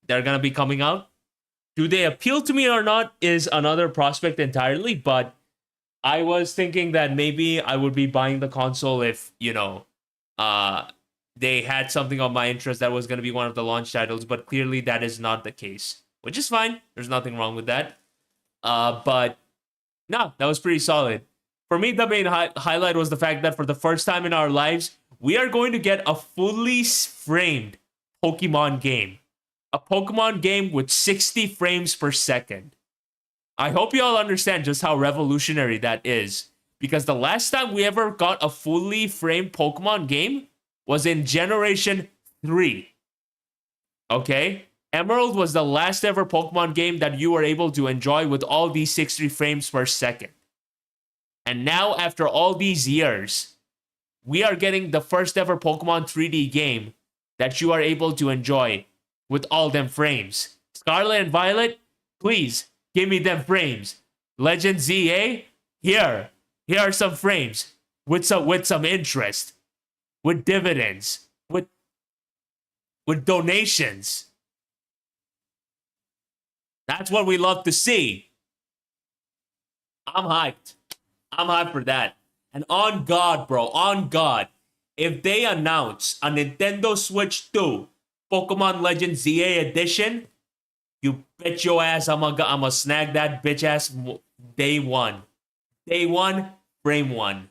that are gonna be coming out. Do they appeal to me or not is another prospect entirely, but I was thinking that maybe I would be buying the console if, you know, they had something of my interest that was going to be one of the launch titles, but clearly that is not the case, which is fine. There's nothing wrong with that. But no, that was pretty solid. For me, the main highlight was the fact that for the first time in our lives, we are going to get a fully framed Pokemon game. A Pokemon game with 60 frames per second. I hope you all understand just how revolutionary that is. Because the last time we ever got a fully framed Pokemon game was in Generation 3. Okay? Emerald was the last ever Pokemon game that you were able to enjoy with all these 60 frames per second. And now, after all these years, we are getting the first ever Pokemon 3D game that you are able to enjoy with all them frames. Scarlet and Violet, please, give me them frames. Legend ZA, here are some frames with some interest, with dividends, with donations. That's what we love to see. I'm hyped. I'm hyped for that. And on God, bro, on God, if they announce a Nintendo Switch 2 Pokemon Legend ZA Edition, you bet your ass I'ma snag that bitch ass day one. Day one, frame one.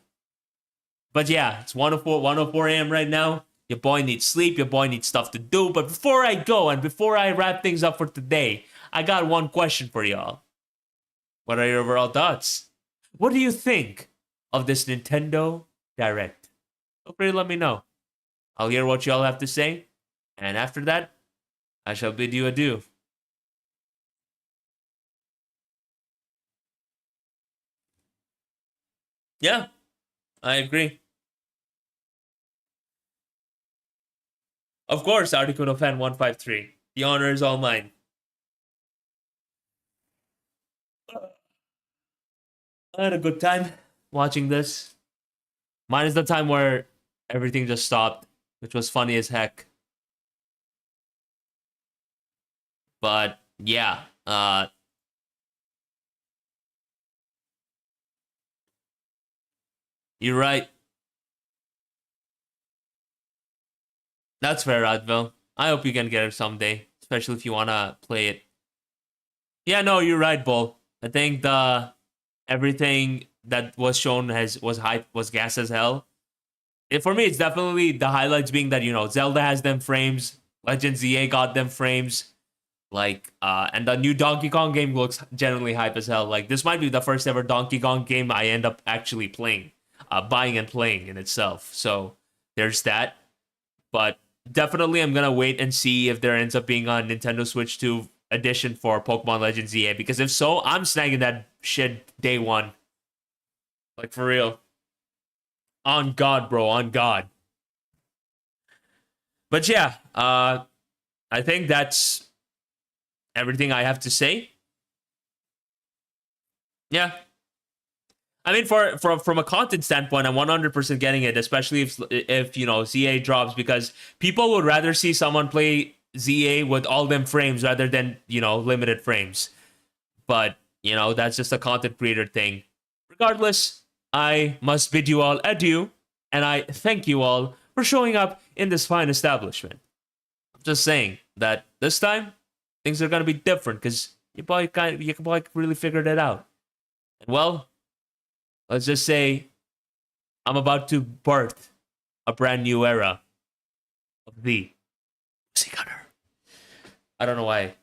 But yeah, it's 1:04 a.m. right now. Your boy needs sleep. Your boy needs stuff to do. But before I go and before I wrap things up for today, I got one question for y'all. What are your overall thoughts? What do you think of this Nintendo Direct? Feel free to let me know. I'll hear what y'all have to say. And after that, I shall bid you adieu. Yeah, I agree. Of course, Articuno Fan 153. The honor is all mine. I had a good time watching this. Minus the time where everything just stopped, which was funny as heck. But yeah, you're right. That's fair, Advil. I hope you can get it someday, especially if you wanna play it. Yeah, no, you're right, Bull. I think everything that was shown was gas as hell. For me, it's definitely the highlights being that, you know, Zelda has them frames, Legend ZA got them frames, like, and the new Donkey Kong game looks generally hype as hell. Like, this might be the first ever Donkey Kong game I end up actually playing, buying and playing in itself. So there's that. But definitely, I'm gonna wait and see if there ends up being a Nintendo Switch 2 edition for Pokemon Legends ZA. Because if so, I'm snagging that shit day one. Like, for real. On God, bro. On God. But yeah, I think that's everything I have to say. Yeah. I mean, from a content standpoint, I'm 100% getting it, especially if you know, ZA drops, because people would rather see someone play ZA with all them frames rather than, you know, limited frames. But, you know, that's just a content creator thing. Regardless, I must bid you all adieu, and I thank you all for showing up in this fine establishment. I'm just saying that this time, things are going to be different, because your boy really figured it out. And well, let's just say I'm about to birth a brand new era of the Pussy Gunner. I don't know why I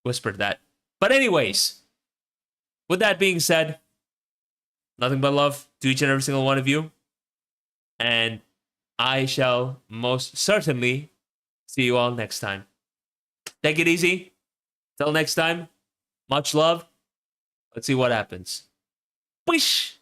whispered that. But anyways, with that being said, nothing but love to each and every single one of you. And I shall most certainly see you all next time. Take it easy. Till next time, much love. Let's see what happens. Wish.